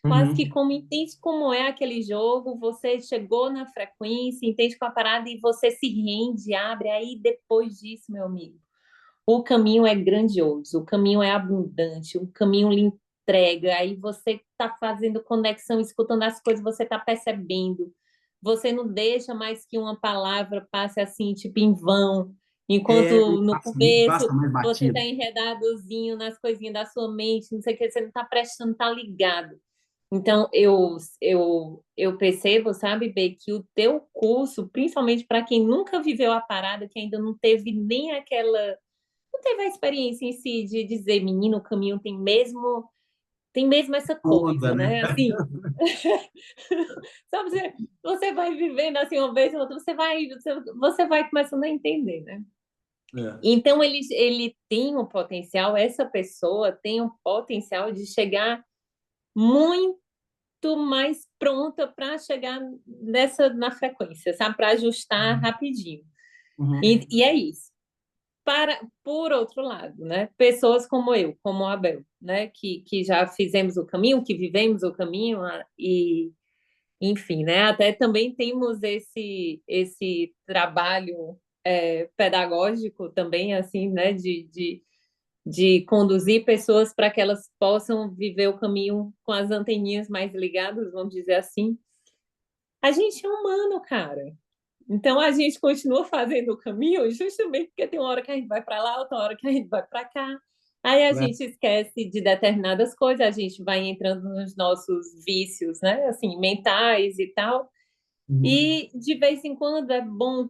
quase que Uhum. como entende como é aquele jogo, você chegou na frequência, entende com a parada e você se rende, abre. Aí depois disso, meu amigo, o caminho é grandioso, o caminho é abundante, o caminho lhe entrega. Aí você está fazendo conexão, escutando as coisas, você está percebendo. Você não deixa mais que uma palavra passe assim, tipo, em vão. É, Enquanto no passa começo mais você está batido. enredadozinho nas coisinhas da sua mente, não sei o que, você não está prestando, está ligado. Então, eu percebo, sabe, Bê, que o teu curso, principalmente para quem nunca viveu a parada, que ainda não teve nem aquela, não teve a experiência em si de dizer, menino, o caminho tem mesmo essa Onda, coisa, né? né? Assim, sabe, você vai vivendo assim uma vez ou outra, você vai começando a entender, né? É. Então, ele tem um potencial, essa pessoa tem um potencial de chegar muito mais pronta para chegar na frequência, sabe? Para ajustar rapidinho. E, Uhum. e é isso. Por outro lado, né? Pessoas como eu, como a Abel, né? Que já fizemos o caminho, que vivemos o caminho e, enfim, né? Até também temos esse trabalho pedagógico também, assim, né? De conduzir pessoas para que elas possam viver o caminho com as anteninhas mais ligadas, vamos dizer assim. A gente é humano, cara. Então a gente continua fazendo o caminho justamente porque tem uma hora que a gente vai para lá, outra hora que a gente vai para cá. Aí a Vai. gente esquece de determinadas coisas, a gente vai entrando nos nossos vícios, né? Assim, mentais e tal. Uhum. E de vez em quando é bom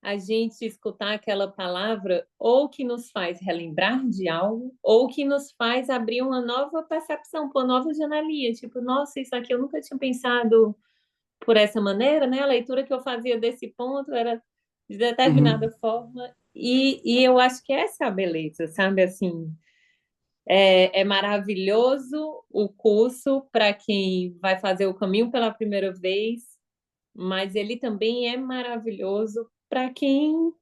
a gente escutar aquela palavra ou que nos faz relembrar de algo, ou que nos faz abrir uma nova percepção, uma nova janelinha. Tipo, nossa, isso aqui eu nunca tinha pensado por essa maneira, né? A leitura que eu fazia desse ponto era de determinada Uhum. forma. E eu acho que essa é a beleza, sabe? Assim, é maravilhoso o curso para quem vai fazer o caminho pela primeira vez, mas ele também é maravilhoso para quem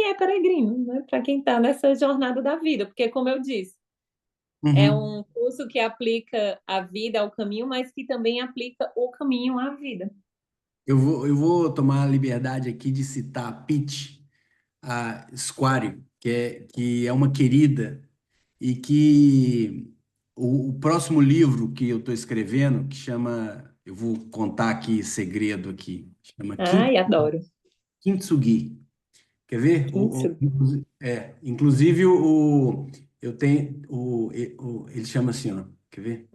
é peregrino, né? Para quem está nessa jornada da vida, porque como eu disse, é Uhum. um curso que aplica a vida ao caminho, mas que também aplica o caminho à vida. Eu vou tomar a liberdade aqui de citar a Pitty, a Squire, que é uma querida e que o próximo livro que eu estou escrevendo, que chama, eu vou contar aqui segredo aqui, chama Ai, adoro. Kintsugi. Quer ver? Isso. Inclusive eu tenho ele chama assim, ó. Quer ver?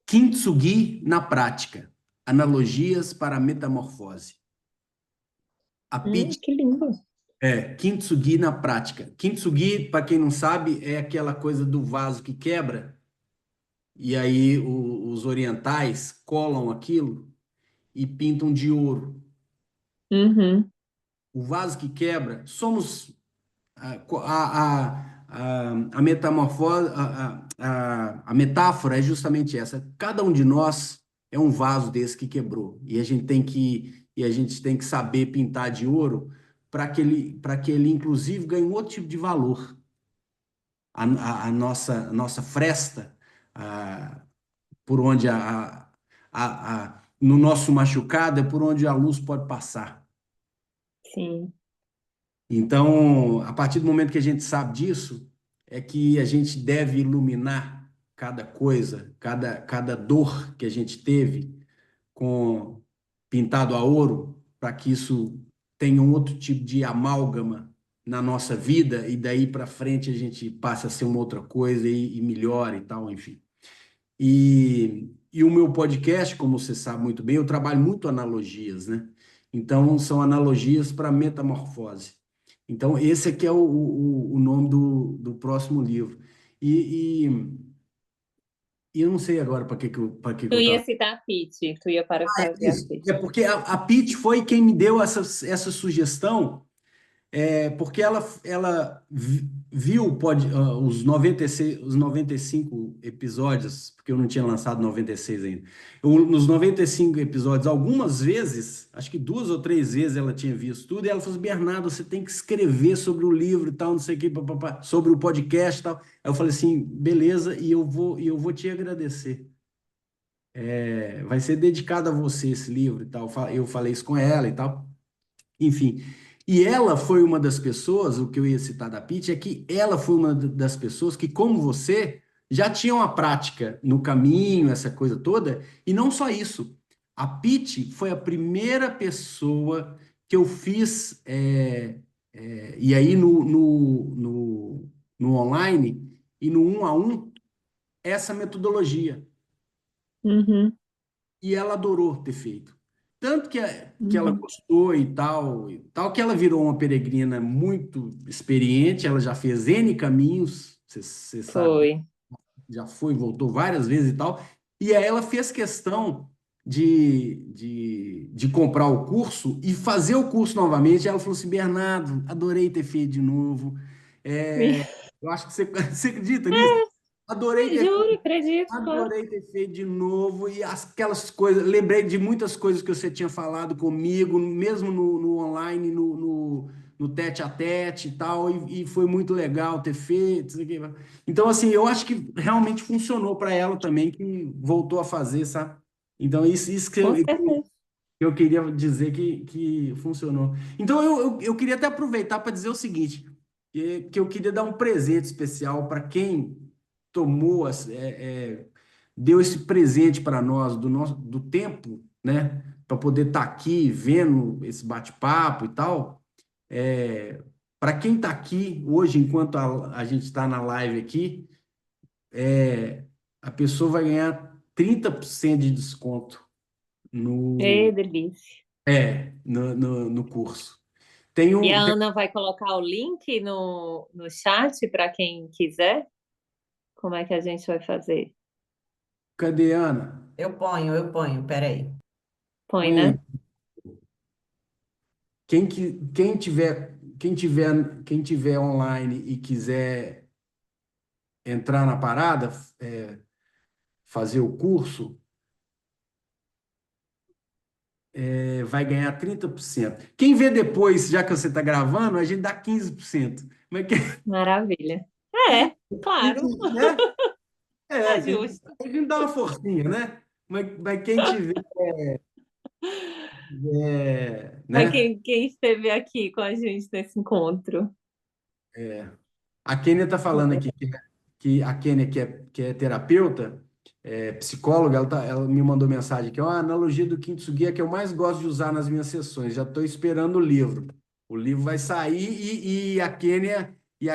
Kintsugi na prática. Analogias para a metamorfose. A Pitty Que lindo. Kintsugi na prática. Kintsugi, para quem não sabe, é aquela coisa do vaso que quebra e aí os orientais colam aquilo e pintam de ouro. Uhum. O vaso que quebra somos a metamorfose, a metáfora é justamente essa. Cada um de nós é um vaso desse que quebrou. E a gente tem que saber pintar de ouro para que ele, inclusive, ganhe um outro tipo de valor. A nossa fresta, a, por onde no nosso machucado é por onde a luz pode passar. Sim. Então, a partir do momento que a gente sabe disso, é que a gente deve iluminar cada coisa, cada dor que a gente teve com pintado a ouro, para que isso tenha um outro tipo de amálgama na nossa vida e daí para frente a gente passe a ser uma outra coisa e melhore e tal, enfim. E o meu podcast, como você sabe muito bem, eu trabalho muito analogias, né? Então, são analogias para metamorfose. Então, esse aqui é o nome do próximo livro. E, e, e eu não sei agora para que Tu eu ia estava. citar a Pitty, tu ia parafrasear a Isso. Pitty. É porque a Pitty foi quem me deu essa sugestão. É porque ela viu os 95 episódios, porque eu não tinha lançado 96 ainda. Nos 95 episódios, algumas vezes, acho que duas ou três vezes ela tinha visto tudo, e ela falou assim: Bernardo, você tem que escrever sobre o livro e tal, não sei o que, papapá, sobre o podcast e tal. Aí eu falei assim: beleza, e eu vou te agradecer. Vai ser dedicado a você esse livro e tal. Eu falei isso com ela e tal. Enfim, e ela foi uma das pessoas, o que eu ia citar da Pitty é que ela foi uma das pessoas que, como você, já tinham a prática no caminho, essa coisa toda, e não só isso. A Pitty foi a primeira pessoa que eu fiz, e aí no online e no um a um, essa metodologia. Uhum, E ela adorou ter feito. Tanto que ela uhum. gostou e tal, que ela virou uma peregrina muito experiente, ela já fez N caminhos, você sabe, Foi. já foi, voltou várias vezes e tal, e aí ela fez questão de comprar o curso e fazer o curso novamente. Ela falou assim: Bernardo, adorei ter feito de novo. É, eu acho que você, você acredita nisso? Adorei ter Juro, acredito, claro. Adorei ter feito de novo e aquelas coisas, lembrei de muitas coisas que você tinha falado comigo, mesmo no online, no tete a tete e tal, e foi muito legal ter feito. Isso aqui. Então, assim, eu acho que realmente funcionou para ela também, que voltou a fazer, sabe? Então, isso Com certeza. que eu queria dizer que funcionou. Então, eu queria até aproveitar para dizer o seguinte, que eu queria dar um presente especial para quem tomou, deu esse presente para nós do tempo, né? Para poder estar aqui vendo esse bate-papo e tal. É, para quem está aqui hoje, enquanto a gente está na live aqui, a pessoa vai ganhar 30% de desconto no, Delícia. no curso. Tem E a um. Ana vai colocar o link no chat para quem quiser? Como é que a gente vai fazer? Cadê a Ana? Peraí. Põe, Põe aí. né? Quem tiver online e quiser entrar na parada, fazer o curso, vai ganhar 30%. Quem vê depois, já que você está gravando, a gente dá 15%. Mas Maravilha. É, claro. né? É justo. A gente dá uma forcinha, né? Mas quem tiver, Para né? quem esteve aqui com a gente nesse encontro. A Kênia está falando aqui que a Kênia, que é terapeuta, psicóloga, ela me mandou mensagem aqui, ó, a analogia do Kintsugi é que eu mais gosto de usar nas minhas sessões. Já estou esperando o livro. O livro vai sair e a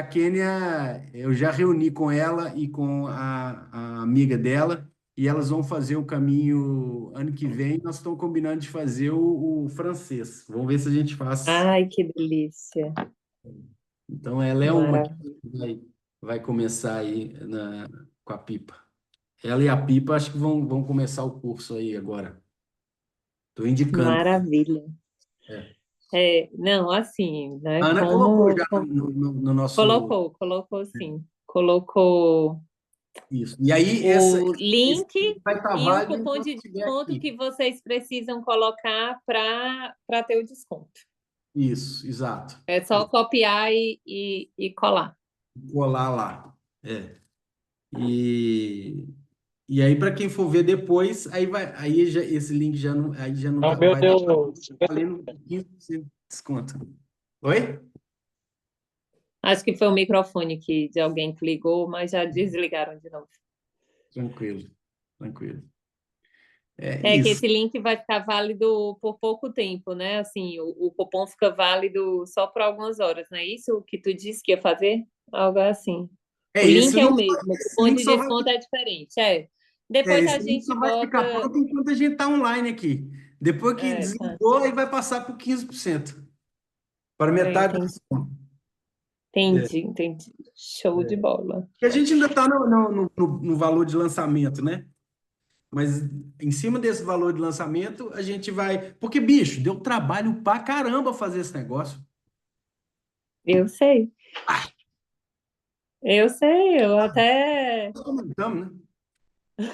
Kênia, eu já reuni com ela e com a amiga dela, e elas vão fazer o caminho ano que vem. Nós estamos combinando de fazer o francês. Vamos ver se a gente faz. Ai, que delícia. Então, ela é uma que Maravilha. vai começar aí com a Pipa. Ela e a Pipa acho que vão começar o curso aí agora. Estou indicando. Maravilha. É. Não, assim, A né? Ana colocou já no nosso. Colocou sim. Colocou Isso. E aí, o esse link vai estar e o válido cupom enquanto de estiver desconto aqui. que vocês precisam colocar para ter o desconto. Isso, exato. É só copiar e colar. Colar lá. É. E, e aí, para quem for ver depois, aí já, esse link já não O meu vai estar deu 50. valendo 15% de desconto. Oi? Acho que foi o microfone de alguém que ligou, mas já desligaram de novo. Tranquilo, tranquilo. É É que isso. esse link vai ficar válido por pouco tempo, né? Assim, o cupom fica válido só por algumas horas, não é isso que tu disse que ia fazer? Algo assim. O link é o mesmo, o Esse cupom link de só vai, desconto é diferente. Depois a esse link gente só vai ficar bota. pronto enquanto a gente está online aqui. Depois que Tá. desligou, aí vai passar por 15%. Para metade do Entendi, desconto. É. entendi. Show de bola. E a gente ainda está no valor de lançamento, né? Mas em cima desse valor de lançamento, a gente vai. Porque, bicho, deu trabalho pra caramba fazer esse negócio. Eu sei. Ah, Eu sei, eu até nós comentamos, né?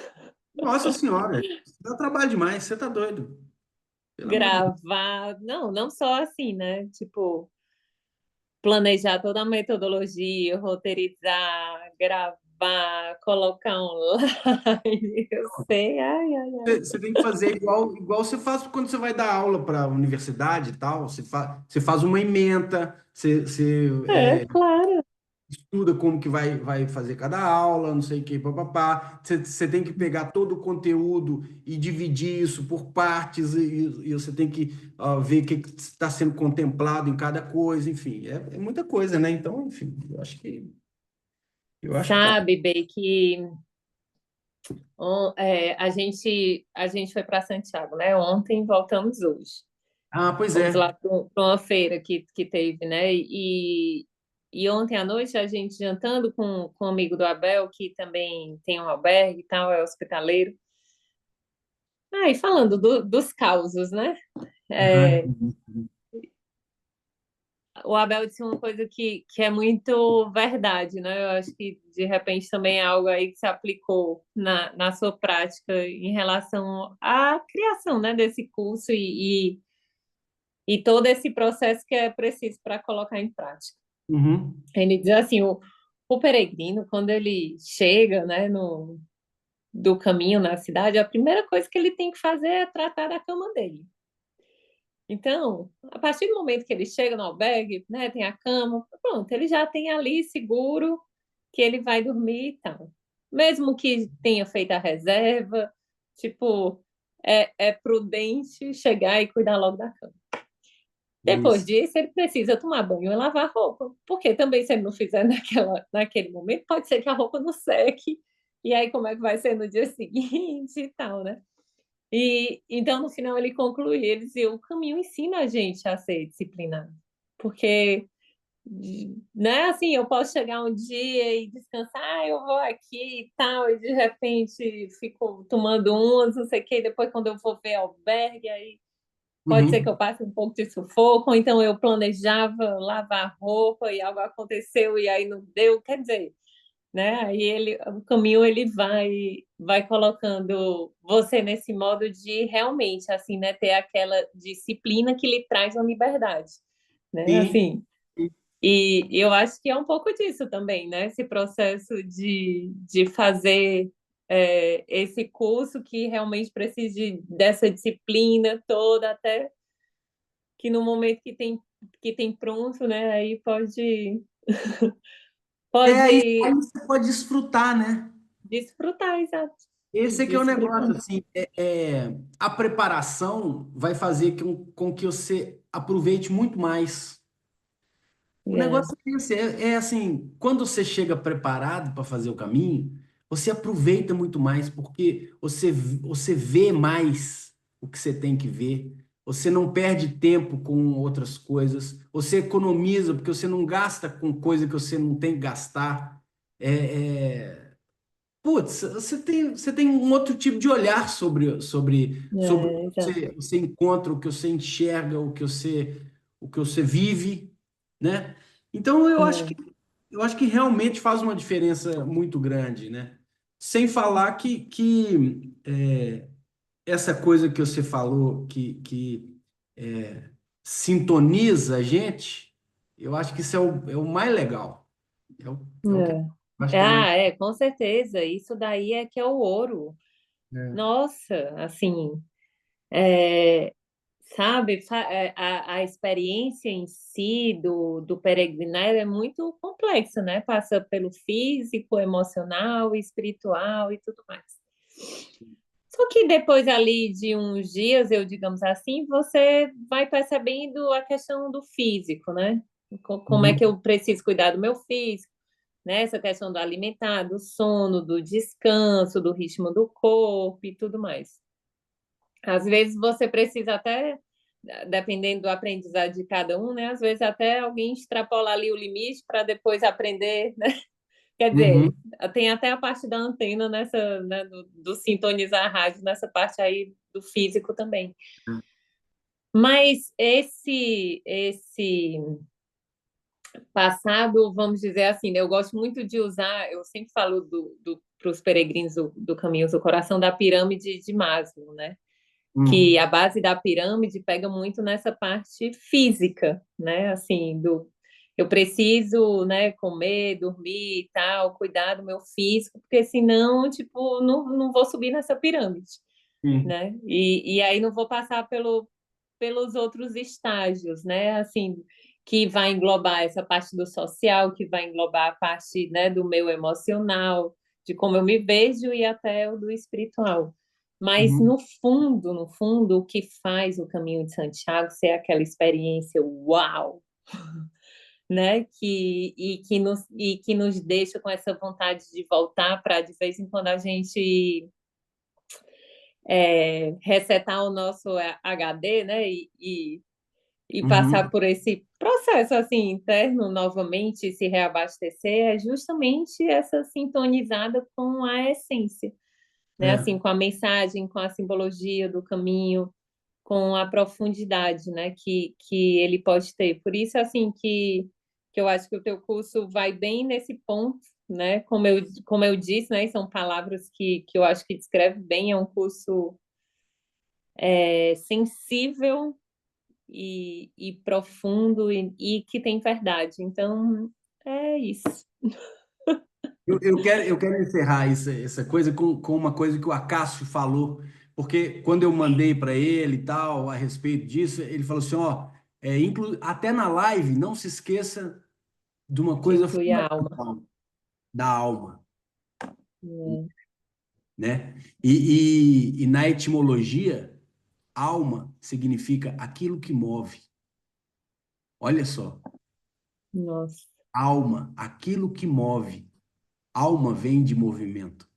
Nossa Senhora, dá trabalho demais, você tá doido. Pelo amor de Deus. gravar. Não, não só assim, né? Tipo, planejar toda a metodologia, roteirizar, gravar, colocar online. Eu sei, ai, ai, ai. Você tem que fazer igual você faz quando você vai dar aula para a universidade e tal. Você faz uma ementa, É, claro. estuda como que vai fazer cada aula, não sei o que, papapá. Você tem que pegar todo o conteúdo e dividir isso por partes, e você tem que ver o que está sendo contemplado em cada coisa, enfim, é muita coisa, né? Então, enfim, eu acho que tá. Sabe, Bey, que a gente foi para Santiago, né? Ontem voltamos hoje. Ah, pois Fomos é. lá para uma feira que teve, né? E ontem à noite a gente jantando com um amigo do Abel, que também tem um albergue e tal, é hospitaleiro. E falando dos causos, né? Aham. É, o Abel disse uma coisa que é muito verdade, né? Eu acho que de repente também é algo aí que se aplicou na sua prática em relação à criação, né, desse curso e todo esse processo que é preciso para colocar em prática. Uhum. Ele diz assim, o peregrino, quando ele chega, né, do caminho na cidade, a primeira coisa que ele tem que fazer é tratar da cama dele. Então, a partir do momento que ele chega no albergue, né, tem a cama, pronto, ele já tem ali seguro que ele vai dormir e tal. Mesmo que tenha feito a reserva, tipo, é prudente chegar e cuidar logo da cama. Depois Isso. disso, ele precisa tomar banho e lavar roupa, porque também se ele não fizer naquele momento, pode ser que a roupa não seque, e aí como é que vai ser no dia seguinte e tal, né? E então, no final, ele conclui, ele dizia, o caminho ensina a gente a ser disciplinado, porque, né, assim, eu posso chegar um dia e descansar, eu vou aqui e tal, e de repente fico tomando umas, não sei o quê, e depois quando eu vou ver albergue, aí pode ser que eu Uhum. passe um pouco de sufoco, ou então eu planejava lavar roupa e algo aconteceu e aí não deu, quer dizer, né? Aí o caminho ele vai colocando você nesse modo de realmente assim, né, ter aquela disciplina que lhe traz a liberdade, né? Sim. Assim, e eu acho que é um pouco disso também, né? Esse processo de fazer esse curso que realmente precisa dessa disciplina toda, até que no momento que tem pronto, né? Aí pode, Aí pode você pode desfrutar, né? desfrutar, exato. Esse é que é o Desfrutar. negócio, assim, a preparação vai fazer com que você aproveite muito mais. O É. negócio é esse, é assim, quando você chega preparado para fazer o caminho, você aproveita muito mais, porque você vê mais o que você tem que ver, você não perde tempo com outras coisas, você economiza, porque você não gasta com coisa que você não tem que gastar. Putz, você tem um outro tipo de olhar sobre o que Exato. você encontra, o que você enxerga, o que você vive, né? Então eu acho que realmente faz uma diferença muito grande, né? Sem falar que essa coisa que você falou que sintoniza a gente, eu acho que isso é o mais legal. É o que eu acho É. que é mais. Com certeza. Isso daí é que é o ouro. É. Nossa, assim, é, sabe, a experiência em si do peregrinar é muito complexa, né? Passa pelo físico, emocional, espiritual e tudo mais. Só que depois ali de uns dias, eu digamos assim, você vai percebendo a questão do físico, né? Como é que Uhum, eu preciso cuidar do meu físico, né? Essa questão do alimentar, do sono, do descanso, do ritmo do corpo e tudo mais. Às vezes você precisa até, dependendo do aprendizado de cada um, né? Às vezes até alguém extrapolar ali o limite para depois aprender, né? Quer uhum, dizer, tem até a parte da antena nessa, né, do sintonizar a rádio nessa parte aí do físico também. Mas esse passado, vamos dizer assim, né, eu gosto muito de usar, eu sempre falo para os peregrinos do Caminho do Coração da pirâmide de Maslow, né? Que uhum, a base da pirâmide pega muito nessa parte física, né? Assim, eu preciso, né, comer, dormir e tal, cuidar do meu físico, porque senão, tipo, não vou subir nessa pirâmide, sim, né? E aí não vou passar pelos outros estágios, né? Assim, que vai englobar essa parte do social, que vai englobar a parte, né, do meu emocional, de como eu me vejo e até o do espiritual. Mas uhum, no fundo, o que faz o Caminho de Santiago ser aquela experiência uau, né? Que nos deixa com essa vontade de voltar para de vez em quando a gente resetar o nosso HD, né? E uhum, passar por esse processo assim interno novamente, se reabastecer, é justamente essa sintonizada com a essência, né? é, Assim, com a mensagem, com a simbologia do caminho, com a profundidade, né, que ele pode ter. Por isso, assim, que eu acho que o teu curso vai bem nesse ponto, né? Como eu disse, né, são palavras que eu acho que descreve bem, é um curso sensível e profundo e que tem verdade. Então, é isso. eu quero encerrar essa coisa com uma coisa que o Acácio falou, porque quando eu mandei para ele e tal, a respeito disso, ele falou assim: ó, até na live, não se esqueça de uma De coisa incluir a alma. fundamental, da alma, É, né? E na etimologia, alma significa aquilo que move. Olha só, nossa, alma, aquilo que move. Alma vem de movimento.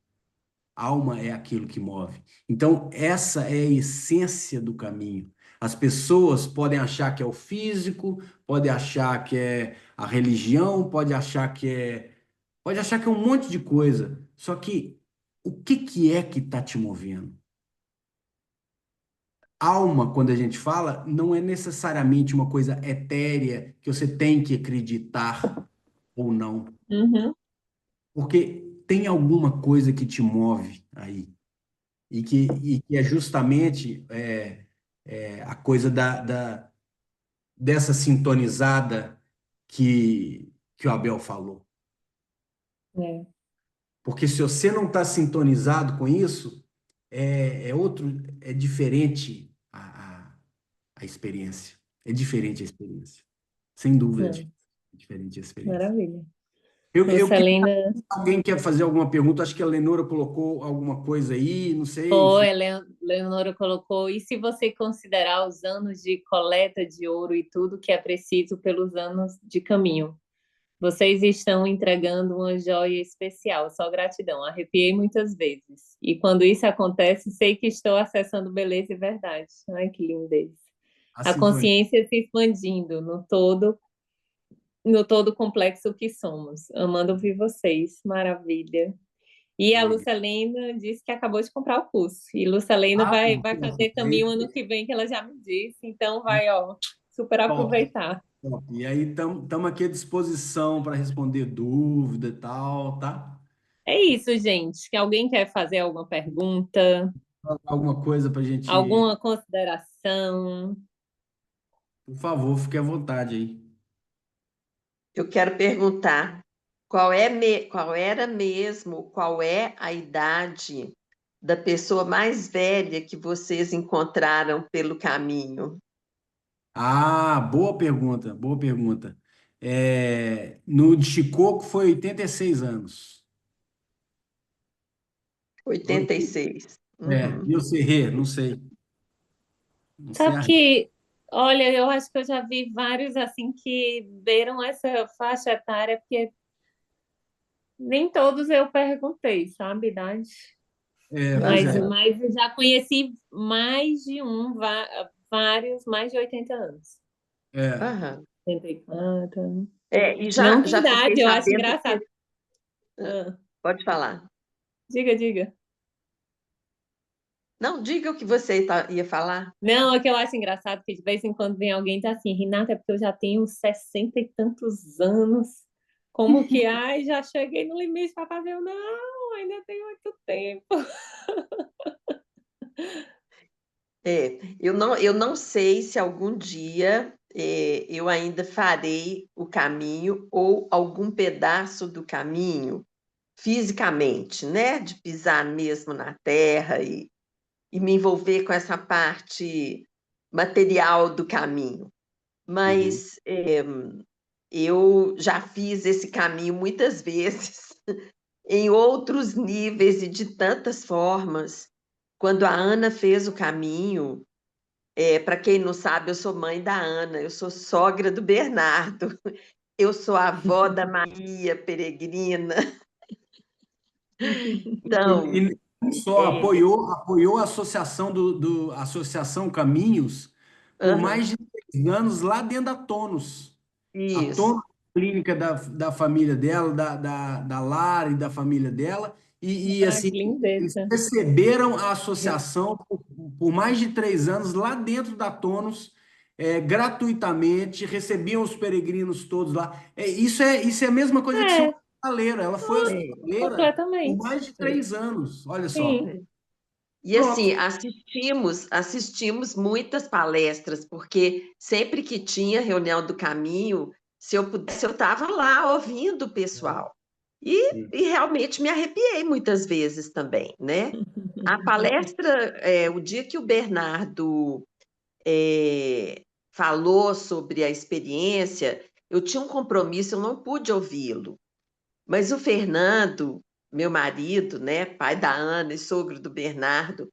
Alma é aquilo que move. Então, essa é a essência do caminho. As pessoas podem achar que é o físico, podem achar que é a religião, pode achar que é um monte de coisa. Só que o que é que está te movendo? Alma, quando a gente fala, não é necessariamente uma coisa etérea que você tem que acreditar ou não, uhum, porque tem alguma coisa que te move aí. E que é justamente a coisa dessa sintonizada que o Abel falou. é, Porque se você não está sintonizado com isso, é diferente a experiência. É diferente a experiência. Sem dúvida, é, é diferente a experiência. maravilha. Eu queria. Lucilena, Alguém quer fazer alguma pergunta? Acho que a Lenora colocou alguma coisa aí, não sei, enfim. foi, Leonora colocou, e se você considerar os anos de coleta de ouro e tudo que é preciso pelos anos de caminho? Vocês estão entregando uma joia especial, só gratidão. Arrepiei muitas vezes. E quando isso acontece, sei que estou acessando beleza e verdade. Ai, que lindez. A A sintonia. consciência se expandindo no todo complexo que somos. Amando ouvir vocês. Maravilha. E a Legal. Lucilena disse que acabou de comprar o curso. E Lucilena Ah, vai nossa, fazer caminho ano que vem, que ela já me disse. Então vai, ó. super Top, aproveitar. top. E aí estamos aqui à disposição para responder dúvida e tal, tá? É isso, gente. Que alguém quer fazer alguma pergunta, Alguma coisa para a gente, alguma consideração? por favor, fique à vontade aí. Eu quero perguntar qual era mesmo, qual é a idade da pessoa mais velha que vocês encontraram pelo caminho? Ah, boa pergunta, boa pergunta. No de Chicoco foi 86 anos. 86. E Uhum. o Serrê, não sei. Não sei Sabe a... que, olha, eu acho que eu já vi vários assim que beiram essa faixa etária, porque nem todos eu perguntei, sabe, idade. Pois Mas, é. Aham. mas eu já conheci mais de um, vários, mais de 80 anos. É. Aham. 84. E Não já, tem já fiquei idade, eu acho sabendo engraçado. que. Ah, Pode falar. diga, diga. Não, diga o que você ia falar. Não, é que eu acho engraçado que de vez em quando vem alguém e tá assim, Renata, é porque eu já tenho 60 e tantos anos. Como que, ai, já cheguei no limite para fazer. Eu, não, ainda tenho muito tempo. Eu não sei se algum dia eu ainda farei o caminho ou algum pedaço do caminho fisicamente, né? De pisar mesmo na terra e me envolver com essa parte material do caminho. Uhum. Mas eu já fiz esse caminho muitas vezes, em outros níveis e de tantas formas. Quando a Ana fez o caminho, para quem não sabe, eu sou mãe da Ana, eu sou sogra do Bernardo, eu sou avó da Maria Peregrina. Então, E não só é, apoiou a associação Associação Caminhos por aham, mais de 3 anos lá dentro da Tonos. A isso, Tonos clínica da família dela, da Lara e da família dela, Ah, assim, que eles lindeza. receberam a associação por mais de 3 anos lá dentro da Tonos, gratuitamente, recebiam os peregrinos todos lá. Isso é a mesma coisa que ser É, hospitaleira. Ela foi é, hospitaleira por completamente. mais de 3 anos, olha só. Sim. é. E Pronto. assim, assistimos muitas palestras, porque sempre que tinha reunião do caminho, se eu pudesse, eu estava lá ouvindo o pessoal. E realmente me arrepiei muitas vezes também, né? A palestra, o dia que o Bernardo falou sobre a experiência, eu tinha um compromisso, eu não pude ouvi-lo. Mas o Fernando, meu marido, né, pai da Ana e sogro do Bernardo,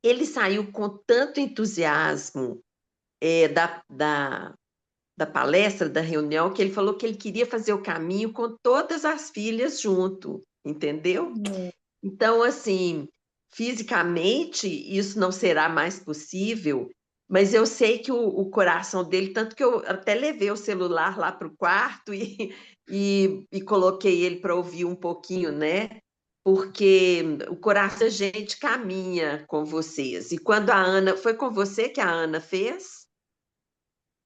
ele saiu com tanto entusiasmo da palestra, da reunião, que ele falou que ele queria fazer o caminho com todas as filhas junto, entendeu? Então, assim, fisicamente, isso não será mais possível, mas eu sei que o coração dele, tanto que eu até levei o celular lá para o quarto e coloquei ele para ouvir um pouquinho, né? Porque o coração da gente caminha com vocês. E quando a Ana, foi com você que a Ana fez?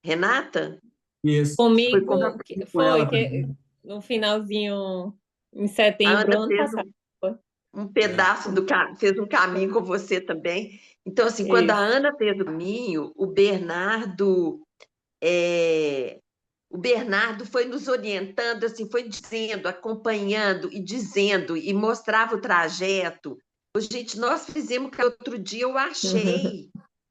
Renata? Isso. Foi com, Comigo Com ela foi que também. no finalzinho, em a setembro, Ana ano fez passado. Foi. um pedaço fez um caminho Foi. com você também. Então, assim, quando a Isso. Ana fez o caminho, é, o Bernardo foi nos orientando, assim, foi dizendo, acompanhando e dizendo, e mostrava o trajeto. Ô, gente, nós fizemos que outro dia eu achei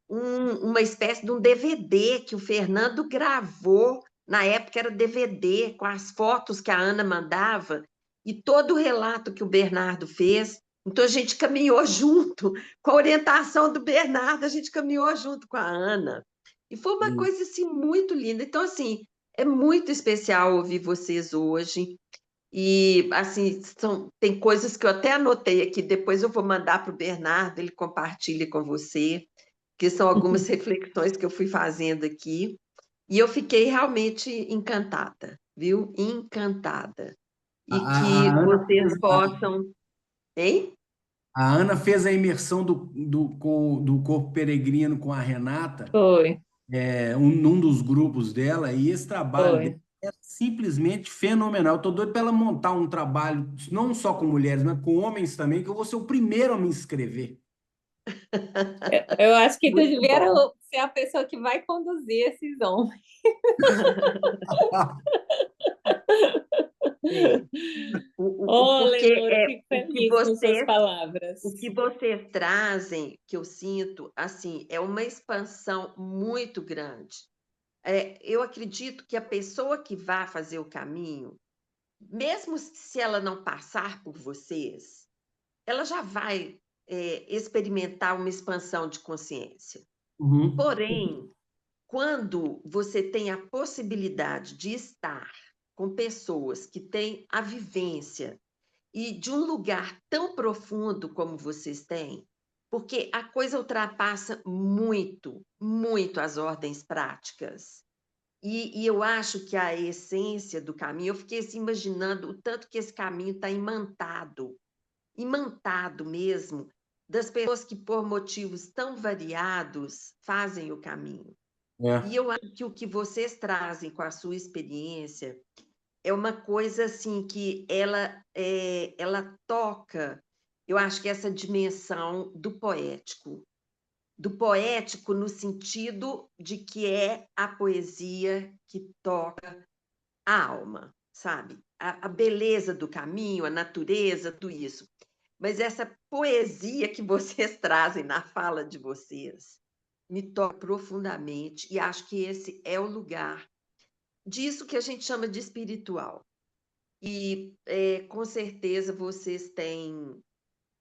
uma espécie de um DVD que o Fernando gravou, na época era DVD, com as fotos que a Ana mandava, e todo o relato que o Bernardo fez. Então a gente caminhou junto, com a orientação do Bernardo, a gente caminhou junto com a Ana. E foi uma Sim. coisa assim muito linda. Então, assim, é muito especial ouvir vocês hoje. E assim, tem coisas que eu até anotei aqui, depois eu vou mandar para o Bernardo, ele compartilha com você, que são algumas reflexões que eu fui fazendo aqui. E eu fiquei realmente encantada, viu? Encantada. A, E a que Ana vocês fez possam. Hein? a Ana fez a imersão do corpo peregrino com a Renata. Foi. num dos grupos dela, e esse trabalho dela Foi. é simplesmente fenomenal. Estou doido para ela montar um trabalho, não só com mulheres, mas com homens também, que eu vou ser o primeiro a me inscrever. Eu acho que tu Muito devia bom. ser a pessoa que vai conduzir esses homens. É. Oh, Porque Lenora, é fico feliz com suas o que palavras. vocês trazem, que eu sinto, assim, é uma expansão muito grande. Eu acredito que a pessoa que vai fazer o caminho, mesmo se ela não passar por vocês, ela já vai, experimentar uma expansão de consciência. Uhum. Porém, quando você tem a possibilidade de estar com pessoas que têm a vivência e de um lugar tão profundo como vocês têm, porque a coisa ultrapassa muito, muito as ordens práticas. E eu acho que a essência do caminho, eu fiquei assim, imaginando o tanto que esse caminho está imantado mesmo, das pessoas que, por motivos tão variados, fazem o caminho. E É. eu acho que o que vocês trazem com a sua experiência é uma coisa assim que ela toca, eu acho que essa dimensão do poético no sentido de que é a poesia que toca a alma, sabe? A beleza do caminho, a natureza, tudo isso. Mas essa poesia que vocês trazem na fala de vocês me toca profundamente e acho que esse é o lugar disso que a gente chama de espiritual. E com certeza vocês têm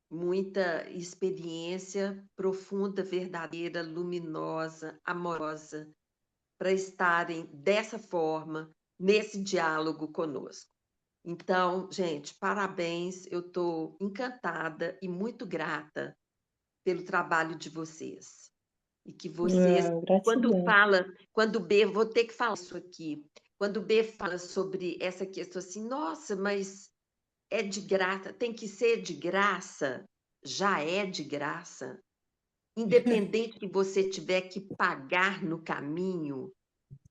muita experiência profunda, verdadeira, luminosa, amorosa, para estarem dessa forma, nesse diálogo conosco. Então, gente, parabéns, eu estou encantada e muito grata pelo trabalho de vocês. E que vocês, Ah, quando gratidão. fala, quando o B, vou ter que falar isso aqui, quando o B fala sobre essa questão assim, nossa, mas é de graça, tem que ser de graça, já é de graça, independente que você tiver que pagar no caminho,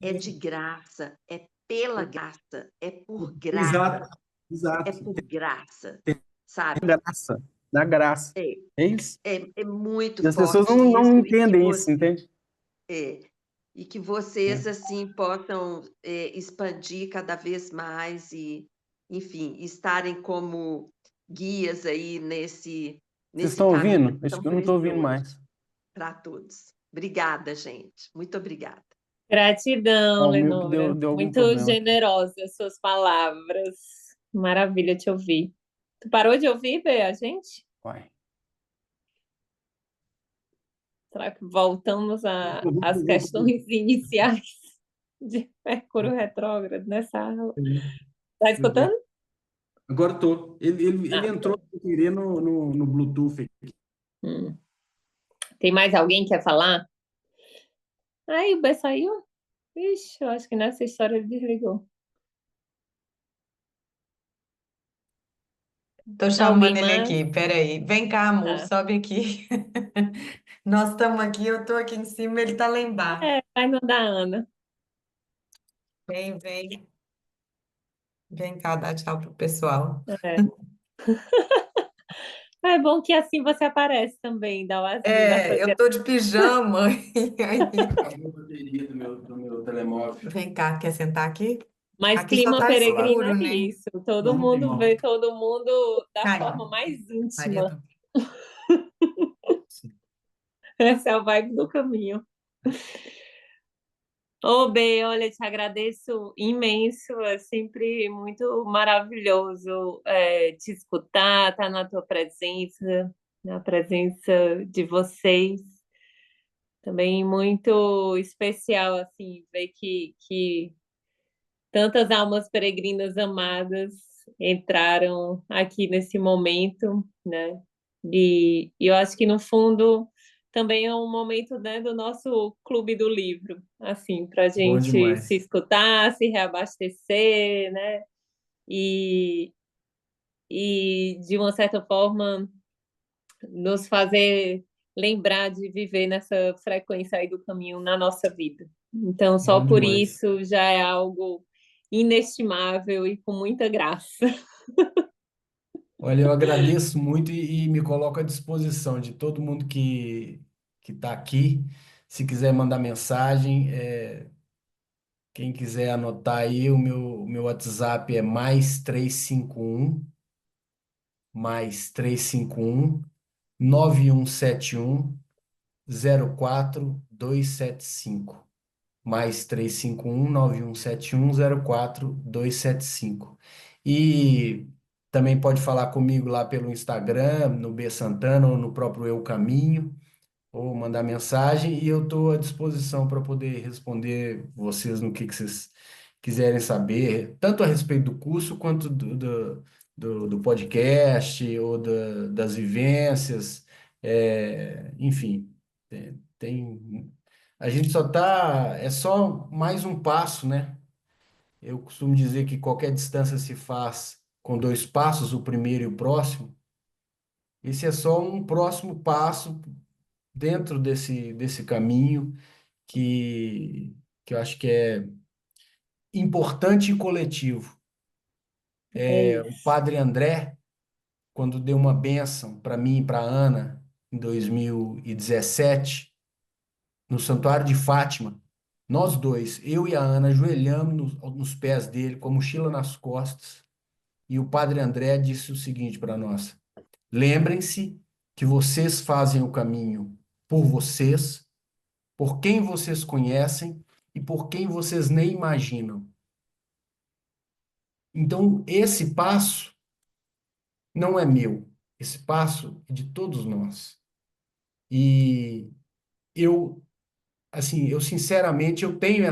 é de graça, é pela graça, é por Exato, graça, é exato. por graça, Tem sabe? Graça, da graça. É, É isso. é muito E as pessoas forte não isso, e que entendem isso, você, entende? é, e que vocês, É. assim, possam expandir cada vez mais e, enfim, estarem como guias aí Vocês nesse estão caminho ouvindo? Acho tão que eu não estou ouvindo precioso mais. para todos. Obrigada, gente. Muito obrigada. Gratidão, Ó, o meu que Lenora. deu algum Muito problema aqui. generosa as suas palavras. Maravilha te ouvir. Tu parou de ouvir, Bê, a gente? Vai. Será que voltamos às Voltei. questões iniciais de Mercúrio retrógrado nessa aula? Tá escutando? Agora estou. Ele Ah, entrou pronto. sem querer no Bluetooth. Hum. Tem mais alguém que quer falar? Aí, o B saiu? Ixi, eu acho que nessa história ele desligou. Tô Alguém chamando ele mais? aqui, peraí. Vem cá, amor, Tá. sobe aqui. Nós estamos aqui, eu tô aqui em cima, ele tá lá embaixo. Vai mandar a Ana. Vem, vem. Vem cá, dá tchau pro pessoal. É. É bom que assim você aparece também, dá umas É, eu tô de pijama. E aí... Acabou a bateria do meu telemóvel. Vem cá, quer sentar aqui? Mas Aqui só clima tá peregrino escuro, é né? isso. Todo Não tem mundo mal. vê todo mundo da forma Caiu. mais Maria íntima. do... Essa é a vibe do caminho. Ô, B, olha, te agradeço imenso. É sempre muito maravilhoso te escutar, estar na tua presença, na presença de vocês. Também muito especial, assim, ver que tantas almas peregrinas amadas entraram aqui nesse momento, né? E eu acho que, no fundo, também é um momento, né, do nosso clube do livro, assim, para a Bom gente se demais. escutar, se reabastecer, né? E, e de uma certa forma, nos fazer lembrar de viver nessa frequência aí do caminho na nossa vida. Então, só Bom por demais. isso já é algo inestimável e com muita graça. Olha, eu agradeço muito e me coloco à disposição de todo mundo que está aqui. Se quiser mandar mensagem, quem quiser anotar aí, o meu WhatsApp é mais 351 9171 04275. Mais 351 9171 04275. E também pode falar comigo lá pelo Instagram, no B Santana ou no próprio Eu Caminho, ou mandar mensagem, e eu estou à disposição para poder responder vocês no que vocês quiserem saber, tanto a respeito do curso quanto do podcast ou das vivências, enfim, a gente só tá, é só mais um passo, né? Eu costumo dizer que qualquer distância se faz com dois passos, o primeiro e o próximo. Esse é só um próximo passo dentro desse caminho que eu acho que é importante e coletivo. É O isso. Padre André, quando deu uma bênção para mim e para a Ana, em 2017, no Santuário de Fátima, nós dois, eu e a Ana, ajoelhamos nos pés dele, com a mochila nas costas, e o Padre André disse o seguinte para nós: lembrem-se que vocês fazem o caminho por vocês, por quem vocês conhecem e por quem vocês nem imaginam. Então, esse passo não é meu, esse passo é de todos nós. E eu, assim, eu sinceramente, eu tenho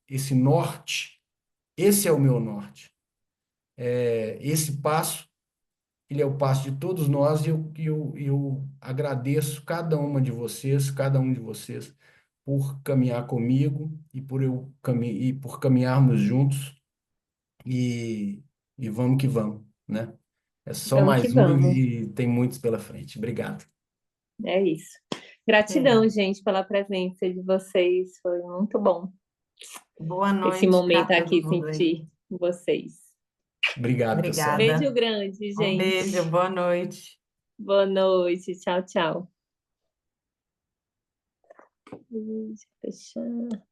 esse norte, esse é o meu norte. Esse passo, ele é o passo de todos nós, e eu agradeço cada uma de vocês, cada um de vocês, por caminhar comigo e por caminharmos juntos, e, e vamos que vamos, né? É só Vamos que mais um vamos. e tem muitos pela frente. Obrigado. É isso. É. Gratidão, gente, pela presença de vocês. Foi muito bom Boa esse noite para momento todo aqui, mundo aí. sentir vocês. Obrigado, pessoal. Obrigada. Beijo grande, Um gente. beijo, boa noite. Boa noite. Tchau, tchau. Deixa eu fechar.